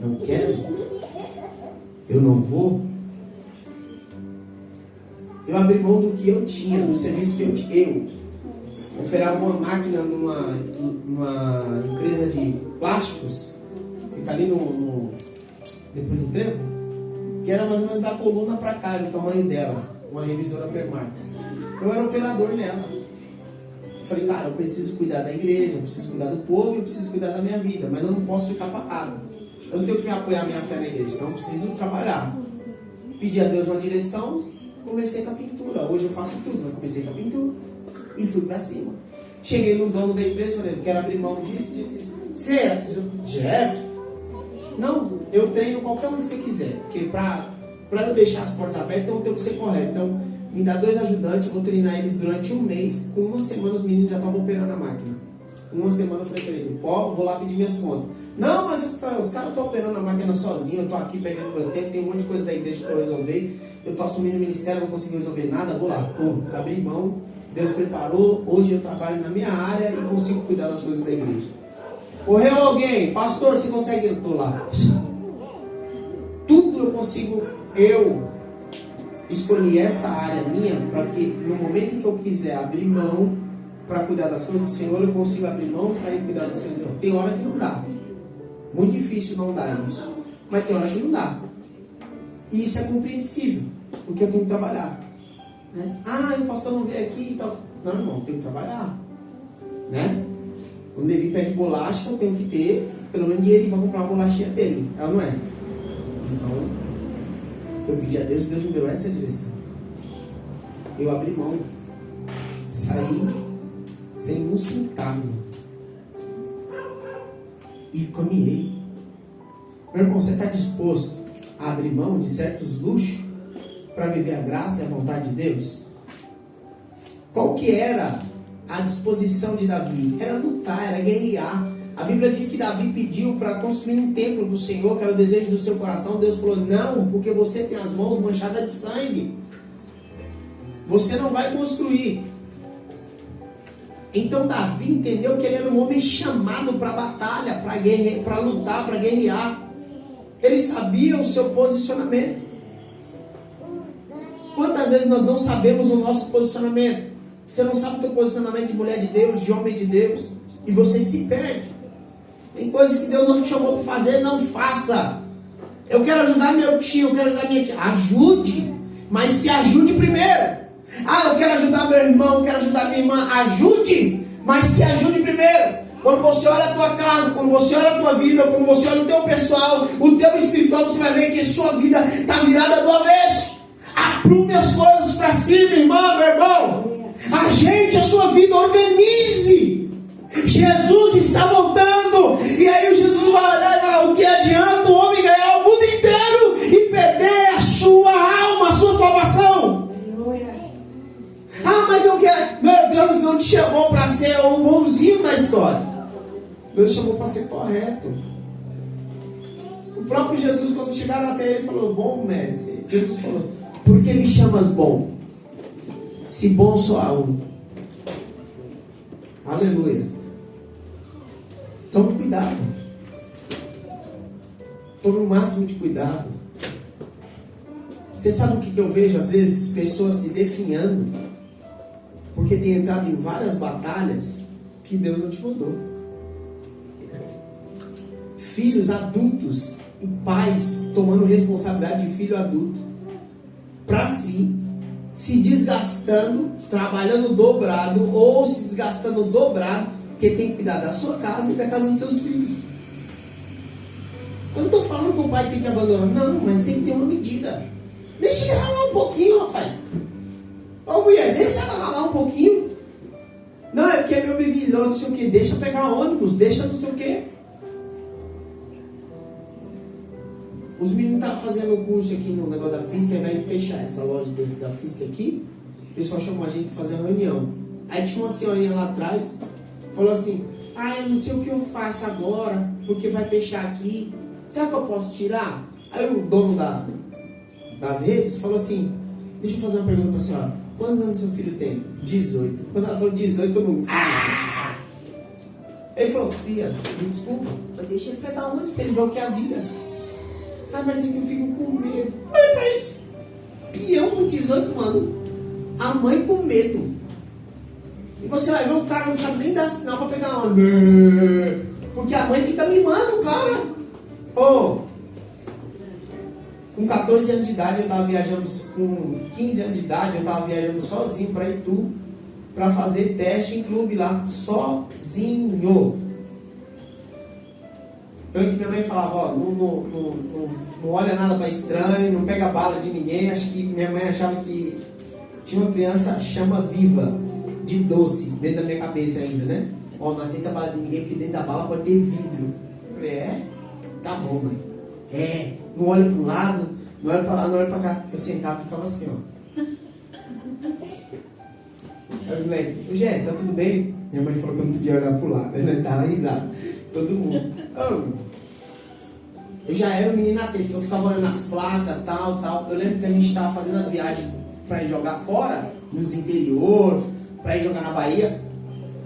não quero. Eu não vou. Eu abri mão do que eu tinha, do serviço que eu tinha. Eu operava uma máquina numa empresa de plásticos, fica ali depois do trevo, que era mais ou menos da coluna para cá, o tamanho dela, uma revisora Permark. Eu era operador nela. Eu falei, cara, eu preciso cuidar da igreja, eu preciso cuidar do povo, eu preciso cuidar da minha vida, mas eu não posso ficar parado. Eu não tenho que apoiar a minha fé na igreja, então eu preciso trabalhar. Pedi a Deus uma direção, comecei com a pintura. Hoje eu faço tudo, mas comecei com a pintura e fui para cima. Cheguei no dono da empresa e falei, eu quero abrir mão disso. Certo, Jefferson? Não, eu treino qualquer um que você quiser, porque para eu deixar as portas abertas, eu tenho que ser correto. Então, me dá 2 ajudantes, eu vou treinar eles durante 1 mês. Com 1 semana os meninos já estavam operando a máquina. Com 1 semana eu falei para ele, vou lá pedir minhas contas. Não, mas os caras estão operando a máquina sozinho, eu estou aqui pegando meu tempo, tem um monte de coisa da igreja para eu resolver, eu estou assumindo o ministério, não consegui resolver nada, vou lá. Abri mão, Deus preparou, hoje eu trabalho na minha área e consigo cuidar das coisas da igreja. Morreu alguém, pastor, você consegue? Eu estou lá. Tudo eu consigo, eu escolhi essa área minha para que no momento em que eu quiser abrir mão para cuidar das coisas do Senhor, eu consigo abrir mão para ir cuidar das coisas do Senhor. Tem hora que não dá. Muito difícil não dar isso. Mas tem hora que não dá. E isso é compreensível, porque eu tenho que trabalhar. Né? O pastor não veio aqui e tal. Não, irmão, eu tenho que trabalhar. Né? Quando ele pede bolacha, eu tenho que ter pelo menos dinheiro para comprar uma bolachinha dele. É ou não é? Então, eu pedi a Deus e Deus me deu essa direção. Eu abri mão. Saí sem um centavo. E caminhei. Meu irmão, você está disposto a abrir mão de certos luxos para viver a graça e a vontade de Deus? Qual que era a disposição de Davi? Era lutar, era guerrear. A Bíblia diz que Davi pediu para construir um templo do Senhor, que era o desejo do seu coração. Deus falou, não, porque você tem as mãos manchadas de sangue. Você não vai construir. Então Davi entendeu que ele era um homem chamado para batalha, para lutar, para guerrear. Ele sabia o seu posicionamento. Quantas vezes nós não sabemos o nosso posicionamento? Você não sabe o teu posicionamento de mulher de Deus, de homem de Deus, e você se perde. Tem coisas que Deus não te chamou para fazer, não faça. Eu quero ajudar meu tio, eu quero ajudar minha tia. Ajude, mas se ajude primeiro. Eu quero ajudar meu irmão, eu quero ajudar minha irmã. Ajude, mas se ajude primeiro. Quando você olha a tua casa, quando você olha a tua vida, quando você olha o teu pessoal, o teu espiritual, você vai ver que a sua vida está virada do avesso. Aprume as coisas para cima, irmã, meu irmão. Ajeite a sua vida, organize. Jesus está voltando. E aí Jesus vai olhar e vai falar, o que adianta o homem ganhar o mundo inteiro e perder a sua alma, a sua salvação? Mas eu quero. Meu Deus não te chamou para ser o bonzinho da história. Deus chamou para ser correto. O próprio Jesus, quando chegaram até ele, falou, bom mestre. Jesus falou, por que me chamas bom? Se bom só há um. Aleluia. Tome cuidado. Tome o máximo de cuidado. Você sabe o que eu vejo às vezes? Pessoas se definhando porque tem entrado em várias batalhas que Deus não te mandou. Filhos adultos e pais tomando responsabilidade de filho adulto para si, se desgastando, trabalhando dobrado ou se desgastando dobrado, porque tem que cuidar da sua casa e da casa dos seus filhos. Eu não estou falando que o pai tem que abandonar, não, mas tem que ter uma medida. Deixa ele ralar um pouquinho, rapaz. Ô mulher, deixa ela ralar um pouquinho. Não, é porque é meu bebê, não sei o que, deixa pegar ônibus, deixa não sei o que. Os meninos estavam fazendo o curso aqui no negócio da física, vai fechar essa loja da física aqui. O pessoal chamou a gente para fazer uma reunião. Aí tinha uma senhorinha lá atrás, falou assim: ah, eu não sei o que eu faço agora, porque vai fechar aqui. Será que eu posso tirar? Aí o dono das redes falou assim: deixa eu fazer uma pergunta para a senhora. Quantos anos seu filho tem? 18. Quando ela falou 18, todo mundo... Ah! Ele falou: filha, me desculpa, mas deixa ele pegar ônibus para ele ver o que é a vida. Ah, mas é que eu fico com medo. Mas peão com 18 anos, a mãe com medo. E você vai ver, o cara não sabe nem dar sinal para pegar ônibus. Porque a mãe fica mimando o cara. Oh, com 14 anos de idade eu estava viajando, com 15 anos de idade eu estava viajando sozinho para Itu, para fazer teste em clube lá, sozinho. Eu lembro que minha mãe falava: ó, não olha nada para estranho, não pega bala de ninguém. Acho que minha mãe achava que tinha uma criança chama viva de doce dentro da minha cabeça ainda, né? Ó, não aceita bala de ninguém porque dentro da bala pode ter vidro. Eu falei: tá bom, mãe. Não olha para um lado, não olha para lá, não olha para cá. Eu sentava e ficava assim, ó. Aí o moleque: Gé, tá tudo bem? Minha mãe falou que eu não podia olhar para o lado. Aí nós dava risada. Todo mundo. Eu já era um menino atento, eu ficava olhando as placas, tal. Eu lembro que a gente estava fazendo as viagens para ir jogar fora, nos interior, para ir jogar na Bahia.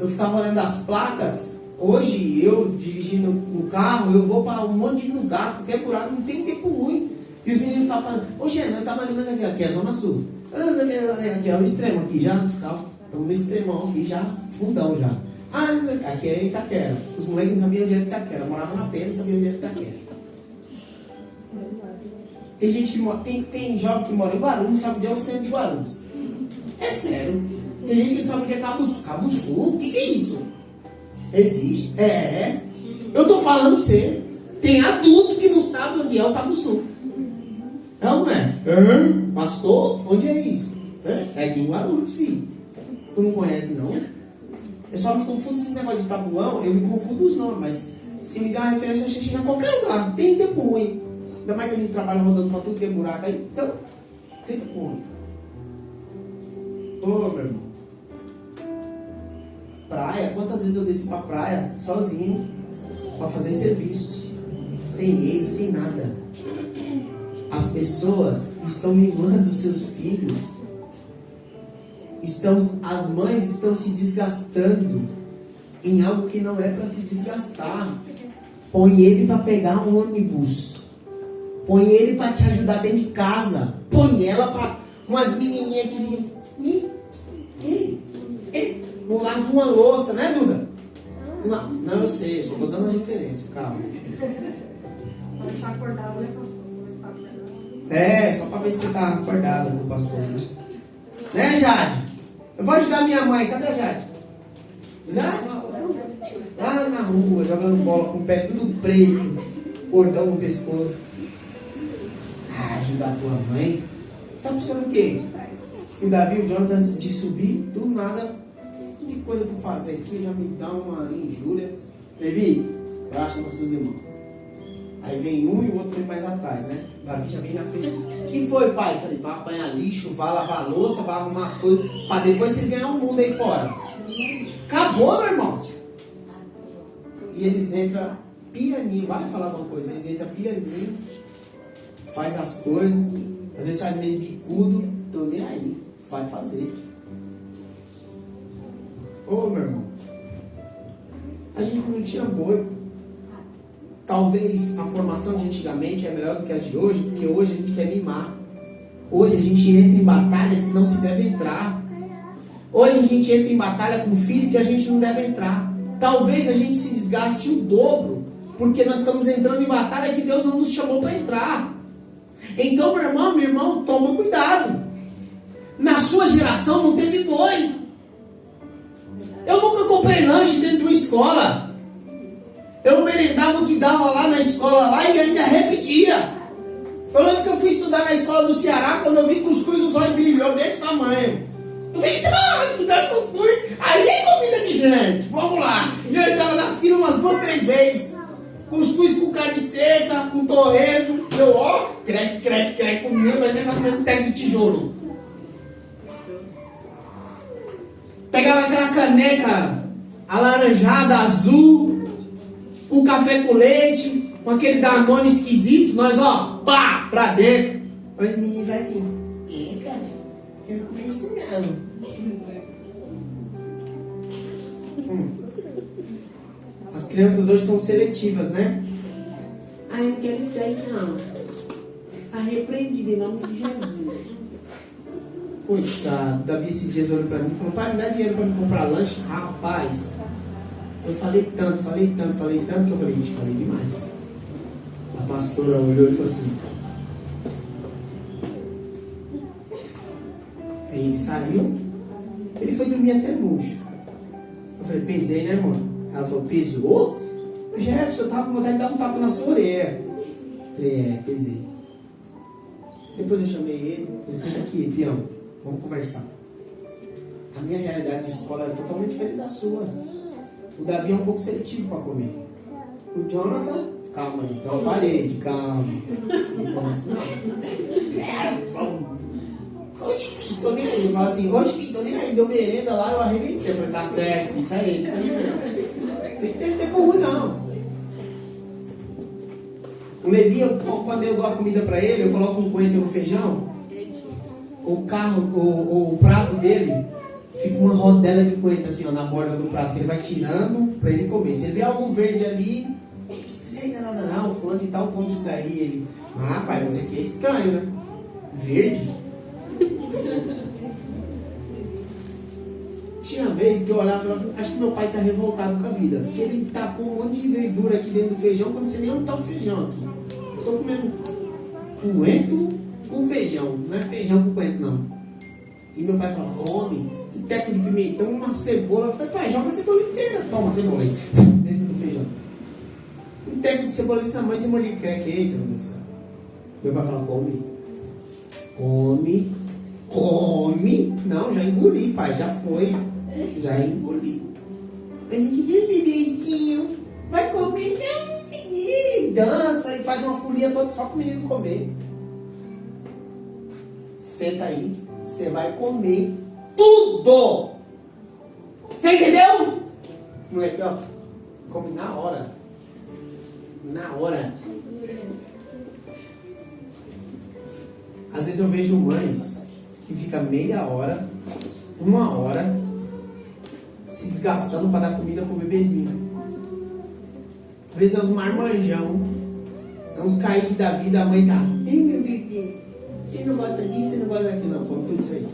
Eu ficava olhando as placas. Hoje, eu dirigindo no carro, eu vou para um monte de lugar, qualquer buraco, não tem tempo ruim. E os meninos ficavam falando: ô, Gê, nós tá mais ou menos aqui é Zona Sul. Aqui é o extremo aqui já, tal. Estamos no extremão aqui já, fundão já. Ah, aqui é Itaquera. Os moleques não sabiam onde era Itaquera. Moravam na Penha, não sabiam onde era Itaquera. Tem gente que mora, tem jovem que mora em Guarulhos, não sabe onde é o centro de Guarulhos. É sério. Tem gente que não sabe onde é Cabuçu. Cabuçu? O que é isso? Existe. Eu tô falando pra você. Tem adulto que não sabe onde é o Cabuçu. Não é? Pastor, onde é isso? É aqui em Guarulhos, filho. Tu não conhece, não? Eu só me confundo esse negócio de Tabuão, eu me confundo os nomes, mas se me dá uma referência, a gente chega em qualquer lugar. Tem tempo ruim. Ainda mais que a gente trabalha rodando pra tudo que é buraco aí. Então, tem tempo ruim. Ô, meu irmão. Praia, quantas vezes eu desci pra praia sozinho pra fazer serviços, sem ex, sem nada. As pessoas estão mimando seus filhos. As mães estão se desgastando em algo que não é para se desgastar. Põe ele para pegar um ônibus. Põe ele para te ajudar dentro de casa. Põe ela para umas menininhas que não lava uma louça, né, Duda? Não, eu sei, eu só estou dando a referência, calma. Mas está acordado, né, pastor? Só para ver se você está acordada com o pastor, né, Jade? Eu vou ajudar minha mãe. Cadê a Jade? Jade? Lá na rua, jogando bola com o pé tudo preto, cordão no pescoço. Ajudar a tua mãe. Sabe pensando o quê? E o Davi e o Jonathan, antes de subir, do nada, de coisa para fazer aqui, já me dá uma injúria. Levi, relaxa para seus irmãos. Aí vem um e o outro vem mais atrás, né? O Davi já vem na frente. O que foi, pai? Eu falei: vai apanhar lixo, vai lavar a louça, vai arrumar as coisas, para depois vocês ganharem o mundo aí fora. Acabou, meu irmão. E eles entram pianinho, vai falar alguma coisa, eles entram pianinho, faz as coisas, às vezes sai meio bicudo, tô nem aí, vai fazer. Ô, meu irmão, a gente não tinha boi. Talvez a formação de antigamente é melhor do que as de hoje, porque hoje a gente quer mimar. Hoje a gente entra em batalhas que não se deve entrar. Hoje a gente entra em batalha com o filho que a gente não deve entrar. Talvez a gente se desgaste o dobro, porque nós estamos entrando em batalha que Deus não nos chamou para entrar. Então, meu irmão, toma cuidado. Na sua geração não teve boi. Eu nunca comprei lanche dentro de uma escola. Eu merendava o que dava lá na escola lá e ainda repetia. Eu lembro que eu fui estudar na escola do Ceará, quando eu vi cuscuz, os olhos brilhou desse tamanho. Eu falei: então, estudar cuscuz, aí é comida de gente, vamos lá. E eu entrava na fila umas 2, 3 vezes. cuscuz com carne seca, com torresmo. Eu, ó, creque, comia, mas ele tá comendo teco de tijolo. Pegava aquela caneca alaranjada, azul, com café com leite, com aquele Danone esquisito, nós, ó, pá, pra dentro. Mas o menino vai assim, cara, eu não comi isso não. As crianças hoje são seletivas, né? Ai, não quero isso daí não. Está repreendido em nome de Jesus. Coitado, Davi esses dias olhou pra mim e falou, pai, me dá dinheiro pra me comprar lanche. Rapaz, eu falei tanto, que eu falei, gente, falei demais. A pastora olhou e falou assim. Aí ele saiu, ele foi dormir até murcho. Eu falei, pesei, né, irmão? Ela falou, pesou? Jefferson, eu tava com vontade de dar um tapa na sua orelha. Eu falei, pesei. Depois eu chamei ele, falei, senta aqui, peão, vamos conversar. A minha realidade de escola é totalmente diferente da sua. O Davi é um pouco seletivo para comer. O Jonathan, calma aí, então parede, calma. Hoje que tô nem aí, eu falo assim, hoje que tô nem aí, deu merenda lá, eu arrebentei. Eu falei, tá certo, isso aí, tá nem tem que ter tempo ruim não. O Levi, quando eu dou a comida para ele, eu coloco um coentro no feijão, o prato dele fica uma rodela de coentro assim, ó, na borda do prato, que ele vai tirando para ele comer. Se ele vê algo verde ali, isso aí não é nada não, fulano de tal come isso daí. Ele, pai, você aqui é estranho, né? Verde? Tinha vez que eu olhava e falava, acho que meu pai está revoltado com a vida, porque ele tá com um monte de verdura aqui dentro do feijão, quando você nem onde está o feijão aqui. Eu tô comendo coentro com feijão, não é feijão com coentro não. E meu pai falava, come, um teco de pimentão, uma cebola. Eu falei, pai, joga a cebola inteira, toma a cebola aí, dentro do feijão. Um teco de cebola desse tamanho, você molha de creque, eita, meu Deus do céu. Meu pai falava, come. Não, já engoli, pai, já foi. Já engoli. A gente vê o bebezinho, vai comer, não, dança e faz uma folia toda só para o menino comer. Senta aí, você vai comer tudo. Você entendeu? Moleque, ó, come na hora. Na hora. Às vezes eu vejo mães que fica meia hora, uma hora, se desgastando para dar comida pro bebezinho. Às vezes é uns marmanjão, é uns caídos da vida, a mãe tá, ei meu bebê, você não gosta disso, você não gosta daquilo, não, come tudo isso aí.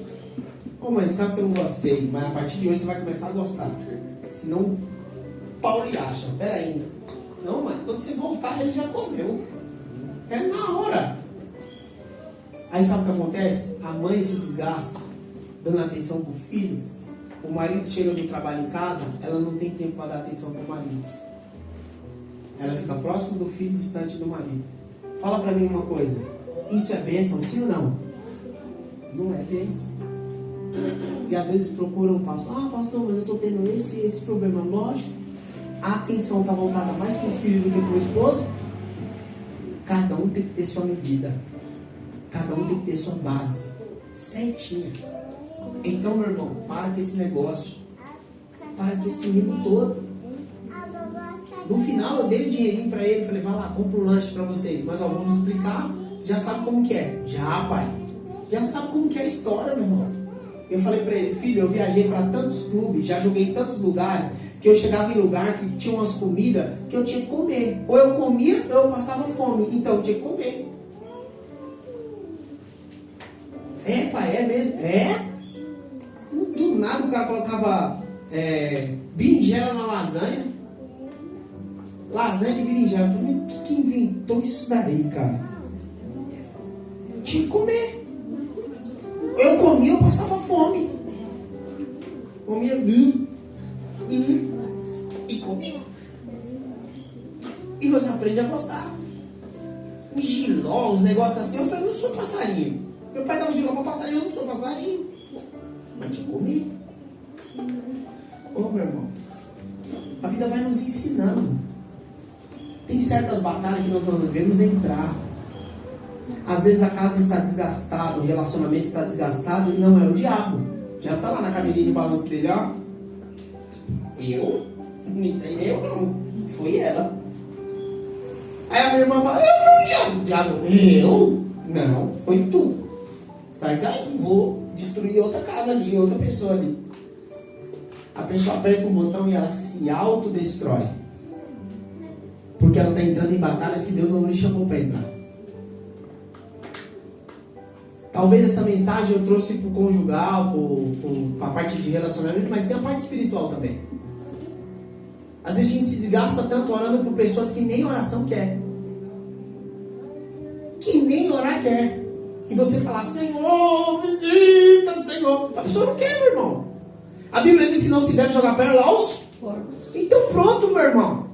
Ô mãe, sabe que eu não gostei, mas a partir de hoje você vai começar a gostar. Senão, Paulo lhe acha, peraí. Não, mãe, quando você voltar, ele já comeu. É na hora. Aí sabe o que acontece? A mãe se desgasta dando atenção pro filho. O marido chega do trabalho em casa, ela não tem tempo para dar atenção pro marido. Ela fica próximo do filho, distante do marido. Fala para mim uma coisa. Isso é bênção, sim ou não? Não é bênção. E às vezes procuram o pastor. Pastor, mas eu estou tendo esse problema. Lógico, a atenção está voltada mais para o filho do que para o esposo. Cada um tem que ter sua medida. Cada um tem que ter sua base certinha. Então, meu irmão, para com esse negócio. Para com esse nível todo. No final, eu dei o dinheirinho para ele. Falei, vai lá, compra um lanche para vocês. Mas ó, vamos explicar. Já sabe como que é? Já, pai. Já sabe como que é a história, meu irmão. Eu falei para ele, filho, eu viajei para tantos clubes, já joguei em tantos lugares, que eu chegava em lugar que tinha umas comidas que eu tinha que comer. Ou eu comia, ou eu passava fome. Então, eu tinha que comer. É, pai, é mesmo. É? Do nada o cara colocava berinjela na lasanha. Lasanha de berinjela. Eu falei, mas que inventou isso daí, cara? Eu tinha que comer. Eu comia, eu passava fome. Comia e comia. E você aprende a gostar. Um giló, uns negócios assim. Eu falei, não sou passarinho. Meu pai dava giló para passarinho, eu não sou passarinho. Mas tinha que comer. Ô, meu irmão, a vida vai nos ensinando. Tem certas batalhas que nós não devemos entrar. Às vezes a casa está desgastada, o relacionamento está desgastado e não é o diabo. Já está lá na cadeirinha de balanço dele, ó. Eu? Não sei nem eu não. Foi ela. Aí a minha irmã fala, eu fui o diabo. O diabo, eu? Não, foi tu. Sai daí, vou destruir outra casa ali, outra pessoa ali. A pessoa aperta um botão e ela se autodestrói. Porque ela está entrando em batalhas que Deus não lhe chamou para entrar. Talvez essa mensagem eu trouxe para o conjugal, para a parte de relacionamento, mas tem a parte espiritual também. Às vezes a gente se desgasta tanto orando por pessoas que nem oração quer. Que nem orar quer. E você fala, Senhor, visita, Senhor. A pessoa não quer, meu irmão. A Bíblia diz que não se deve jogar pérola aos porcos. Então pronto, meu irmão.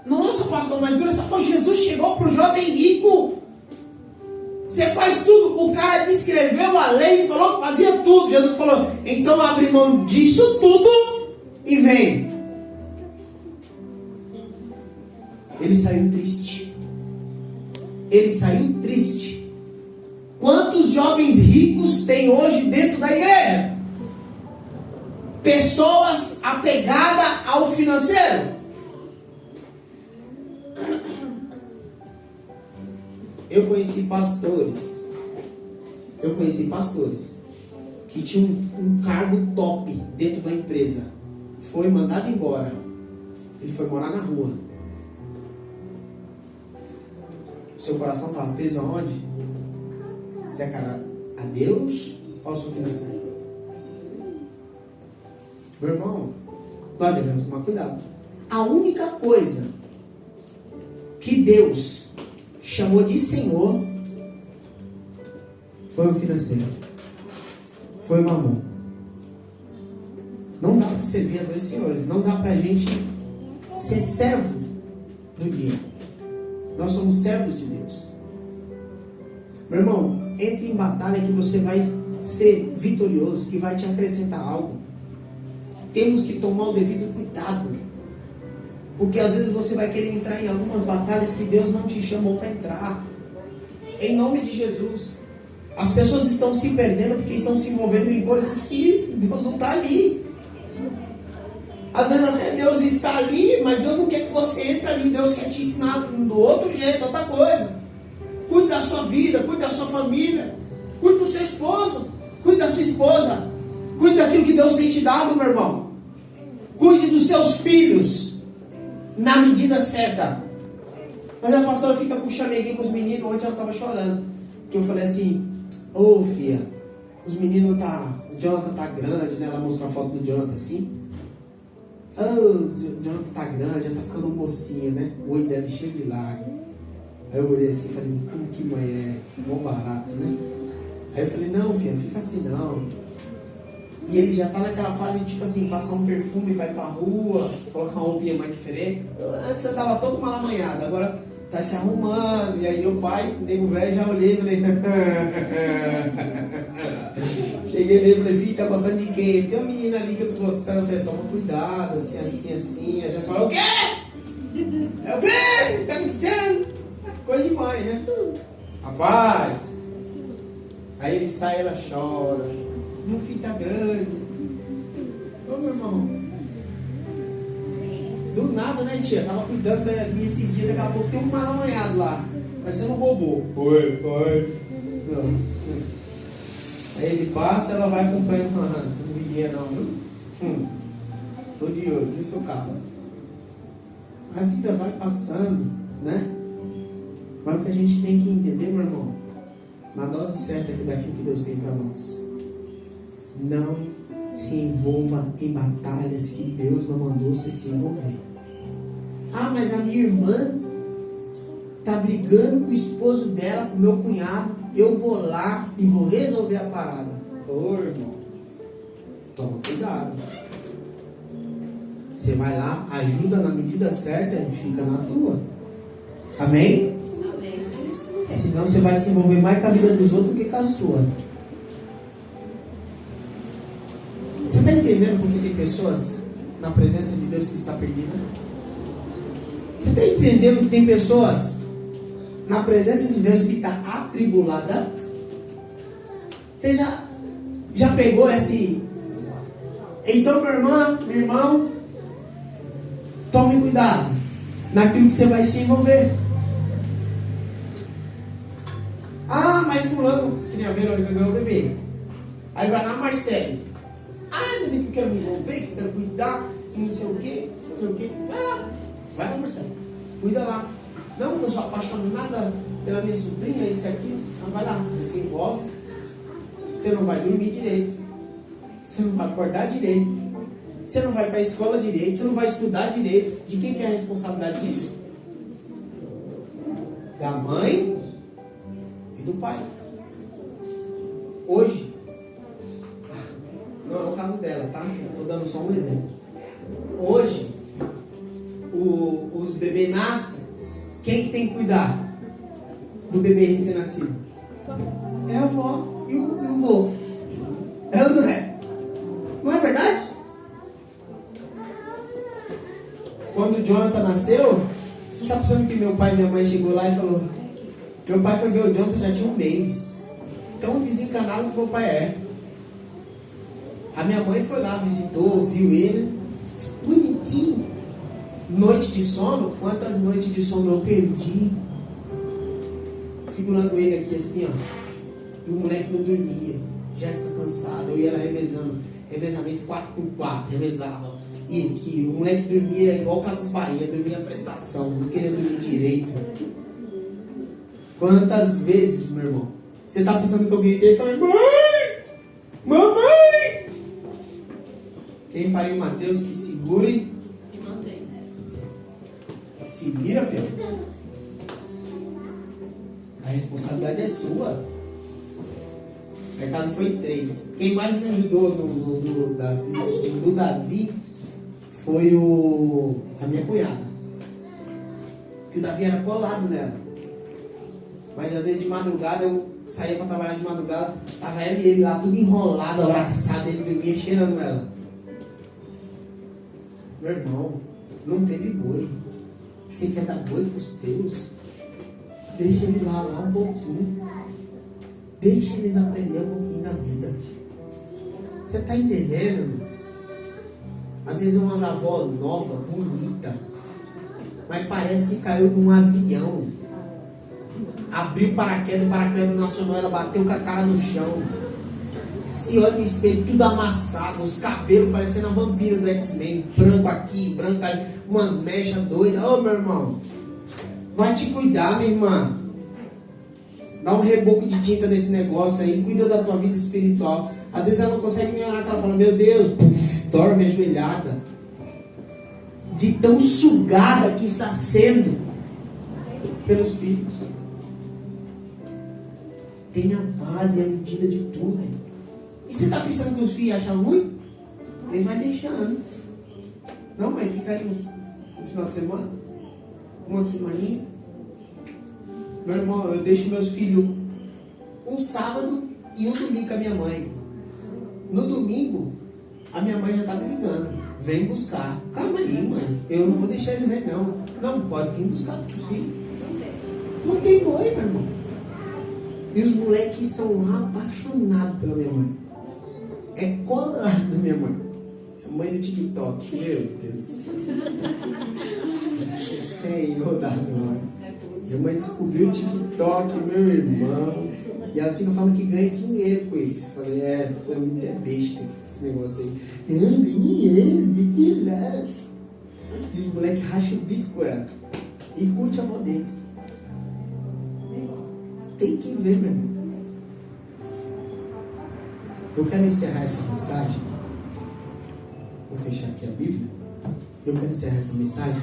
Nossa, pastor, mas Jesus chegou para o jovem rico. Você faz tudo. O cara descreveu a lei e falou que fazia tudo. Jesus falou, então abre mão disso tudo e vem. Ele saiu triste. Ele saiu triste. Quantos jovens ricos tem hoje dentro da igreja? Pessoas apegadas ao financeiro. Eu conheci pastores que tinham um cargo top dentro da empresa. Foi mandado embora. Ele foi morar na rua. O seu coração estava preso aonde? Você é cara a Deus ou ao seu financeiro? Meu irmão, nós devemos tomar cuidado. A única coisa que Deus chamou de Senhor foi o financeiro, foi o mamão. Não dá para servir a dois senhores. Não dá para a gente ser servo do dia. Nós somos servos de Deus. Meu irmão, entre em batalha que você vai ser vitorioso, que vai te acrescentar algo. Temos que tomar o devido cuidado. Porque às vezes você vai querer entrar em algumas batalhas que Deus não te chamou para entrar. Em nome de Jesus. As pessoas estão se perdendo porque estão se envolvendo em coisas que Deus não está ali. Às vezes até Deus está ali, mas Deus não quer que você entre ali. Deus quer te ensinar do outro jeito, outra coisa. Cuide da sua vida, cuide da sua família, cuide do seu esposo, cuide da sua esposa, cuide daquilo que Deus tem te dado, meu irmão. Cuide dos seus filhos na medida certa. Mas a pastora fica com o chameguinho com os meninos. Ontem ela estava chorando, que eu falei assim, ô filha, os meninos o Jonathan tá grande, né? Ela mostrou a foto do Jonathan assim. O Jonathan tá grande, já tá ficando um mocinho, né? O olho dele cheio de lágrimas. Aí eu olhei assim e falei, como que mãe é bom barato, né? Aí eu falei, não filha, não fica assim não. E ele já tá naquela fase de tipo assim, passar um perfume, vai pra rua, colocar uma roupinha mais diferente. Antes eu tava todo malamanhado, agora tá se arrumando. E aí meu pai, nego velho, já olhei e falei, cheguei nele e falei, filho, tá gostando de quem? Tem uma menina ali que eu tô gostando. Eu falei, toma cuidado, assim, assim, assim. Aí já falou, o quê? É o quê? Tá me dizendo? Coisa de mãe, né? Rapaz. Aí ele sai, ela chora. Meu filho tá grande. Ô meu irmão. Do nada, né, tia? Tava cuidando da Yasmin esses dias, daqui a pouco tem um malamanhado lá. Parecendo um robô. Oi. Não. Aí ele passa, ela vai acompanhando, falando, você não viria não, viu? Tô de olho no seu carro. A vida vai passando, né? Mas o que a gente tem que entender, meu irmão, na dose certa aqui daquilo que Deus tem para nós. Não se envolva em batalhas que Deus não mandou você se envolver. Ah, mas a minha irmã tá brigando com o esposo dela, com o meu cunhado. Eu vou lá e vou resolver a parada. Ô irmão, toma cuidado. Você vai lá, ajuda na medida certa e fica na tua. Amém? Amém. Senão você vai se envolver mais com a vida dos outros do que com a sua. Você está entendendo porque tem pessoas na presença de Deus que está perdida? Você está entendendo que tem pessoas na presença de Deus que está atribulada? Você já pegou esse... Então, minha irmã, meu irmão, tome cuidado naquilo que você vai se envolver. Ah, mas fulano, que nem a Verônica ganhou o bebê. Aí vai lá, Marcele. Ah, mas é que eu quero me envolver, que eu quero cuidar, não sei o quê, não sei o quê. Ah, vai lá, Marcele, cuida lá. Não, eu sou apaixonada pela minha sobrinha, isso e aquilo. Então vai lá, você se envolve. Você não vai dormir direito. Você não vai acordar direito. Você não vai para a escola direito. Você não vai estudar direito. De quem que é a responsabilidade disso? Da mãe e do pai. Hoje, não é o caso dela, tá? Estou dando só um exemplo. Hoje, os bebês nascem. Quem que tem que cuidar do bebê recém-nascido? É a avó e o vô. É ou não é? Não é verdade? Quando o Jonathan nasceu, você está pensando que meu pai e minha mãe chegou lá e falou... Meu pai foi ver o Jonathan já tinha um mês. Tão desencanado que meu pai é. A minha mãe foi lá, visitou, viu ele. Bonitinho. Noite de sono, quantas noites de sono eu perdi segurando ele aqui assim, ó. E o moleque não dormia. Jéssica cansada, eu ia lá revezando. Revezamento 4x4, revezava. E aqui, o moleque dormia igual Casas Bahia, dormia a prestação, não queria dormir direito. Quantas vezes, meu irmão, você tá pensando que eu gritei e falei, mãe! Mamãe! Quem pariu Mateus que segure E mantém. se vira, Pedro. A responsabilidade é sua. Minha casa foi 3. Quem mais me ajudou no Davi foi a minha cunhada. Que o Davi era colado nela. Mas às vezes de madrugada eu saía para trabalhar de madrugada, tava ela e ele lá tudo enrolado, abraçado, ele dormia cheirando ela. Meu irmão, não teve boi. Você quer dar boi para os teus? Deixa eles ralar um pouquinho. Deixa eles aprender um pouquinho da vida. Você está entendendo? Às vezes umas avós novas, bonitas, mas parece que caiu de um avião. Abriu o paraquedas nacional, ela bateu com a cara no chão. Se olha no espelho, tudo amassado, os cabelos parecendo a vampira do X-Men, branco aqui, branco ali, umas mechas doidas. Ô meu irmão, vai te cuidar, minha irmã. Dá um reboco de tinta nesse negócio aí, cuida da tua vida espiritual. Às vezes ela não consegue me olhar, ela fala, meu Deus, puf, dorme ajoelhada. De tão sugada que está sendo pelos filhos. Tenha paz e a medida de tudo. E você está pensando que os filhos acham ruim? Ele vai deixando. Não, mãe, fica aí no final de semana. Uma semaninha. Meu irmão, eu deixo meus filhos um sábado e um domingo com a minha mãe. No domingo, a minha mãe já está me ligando. Vem buscar. Calma aí, mãe. Eu não vou deixar eles aí, não. Não, pode vir buscar para os filhos. Não tem boi, meu irmão. E os moleques são apaixonados pela minha mãe. É colado da minha mãe. A mãe do TikTok. Meu Deus. Senhor da glória. Minha mãe descobriu o TikTok, meu irmão. E ela fica falando que ganha dinheiro com isso. Eu falei, foi muito besta esse negócio aí. Dinheiro, que graça. E os moleques racham o bico com ela. E curte a mão deles. Tem que ver, meu irmão. Eu quero encerrar essa mensagem. Vou fechar aqui a Bíblia. Eu quero encerrar essa mensagem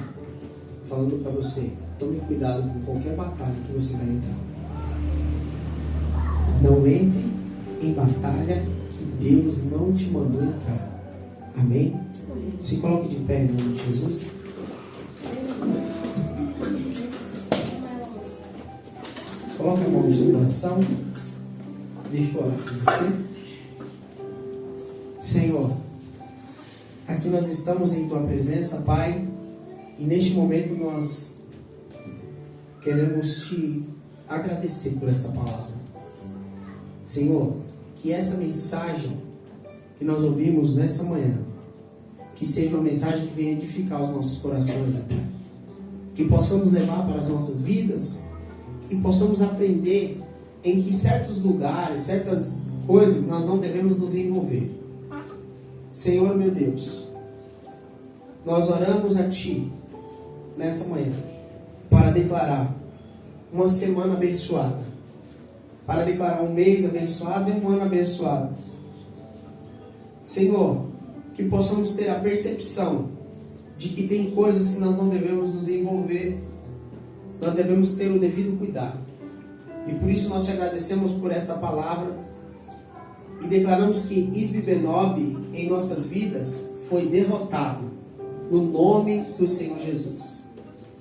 falando para você: tome cuidado com qualquer batalha que você vai entrar. Não entre em batalha que Deus não te mandou entrar. Amém? Se coloque de pé em nome de Jesus. Coloque a mão no seu coração. Deixa eu orar por você. Senhor, aqui nós estamos em Tua presença, Pai, E neste momento nós queremos te agradecer por esta palavra. Senhor, que essa mensagem que nós ouvimos nessa manhã, que seja uma mensagem que venha edificar os nossos corações, Pai. Que possamos levar para as nossas vidas e possamos aprender em que certos lugares, certas coisas nós não devemos nos envolver. Senhor meu Deus, nós oramos a Ti nessa manhã para declarar uma semana abençoada, para declarar um mês abençoado e um ano abençoado. Senhor, que possamos ter a percepção de que tem coisas que nós não devemos nos envolver, nós devemos ter o devido cuidado. E por isso nós te agradecemos por esta palavra e declaramos que Isbi Benob em nossas vidas foi derrotado no nome do Senhor Jesus.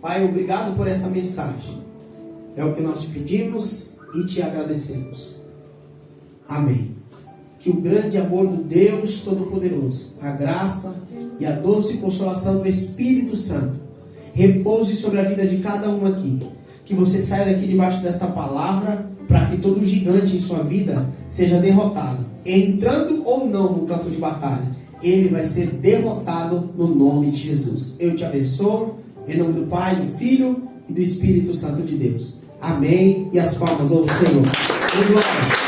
Pai, obrigado por essa mensagem. É o que nós te pedimos e te agradecemos. Amém. Que o grande amor do Deus Todo-Poderoso, a graça e a doce consolação do Espírito Santo repouse sobre a vida de cada um aqui. Que você saia daqui debaixo desta palavra para que todo gigante em sua vida seja derrotado. Entrando ou não no campo de batalha, ele vai ser derrotado no nome de Jesus. Eu te abençoo, em nome do Pai, do Filho e do Espírito Santo de Deus. Amém. E as palmas, louvo o Senhor. Glória.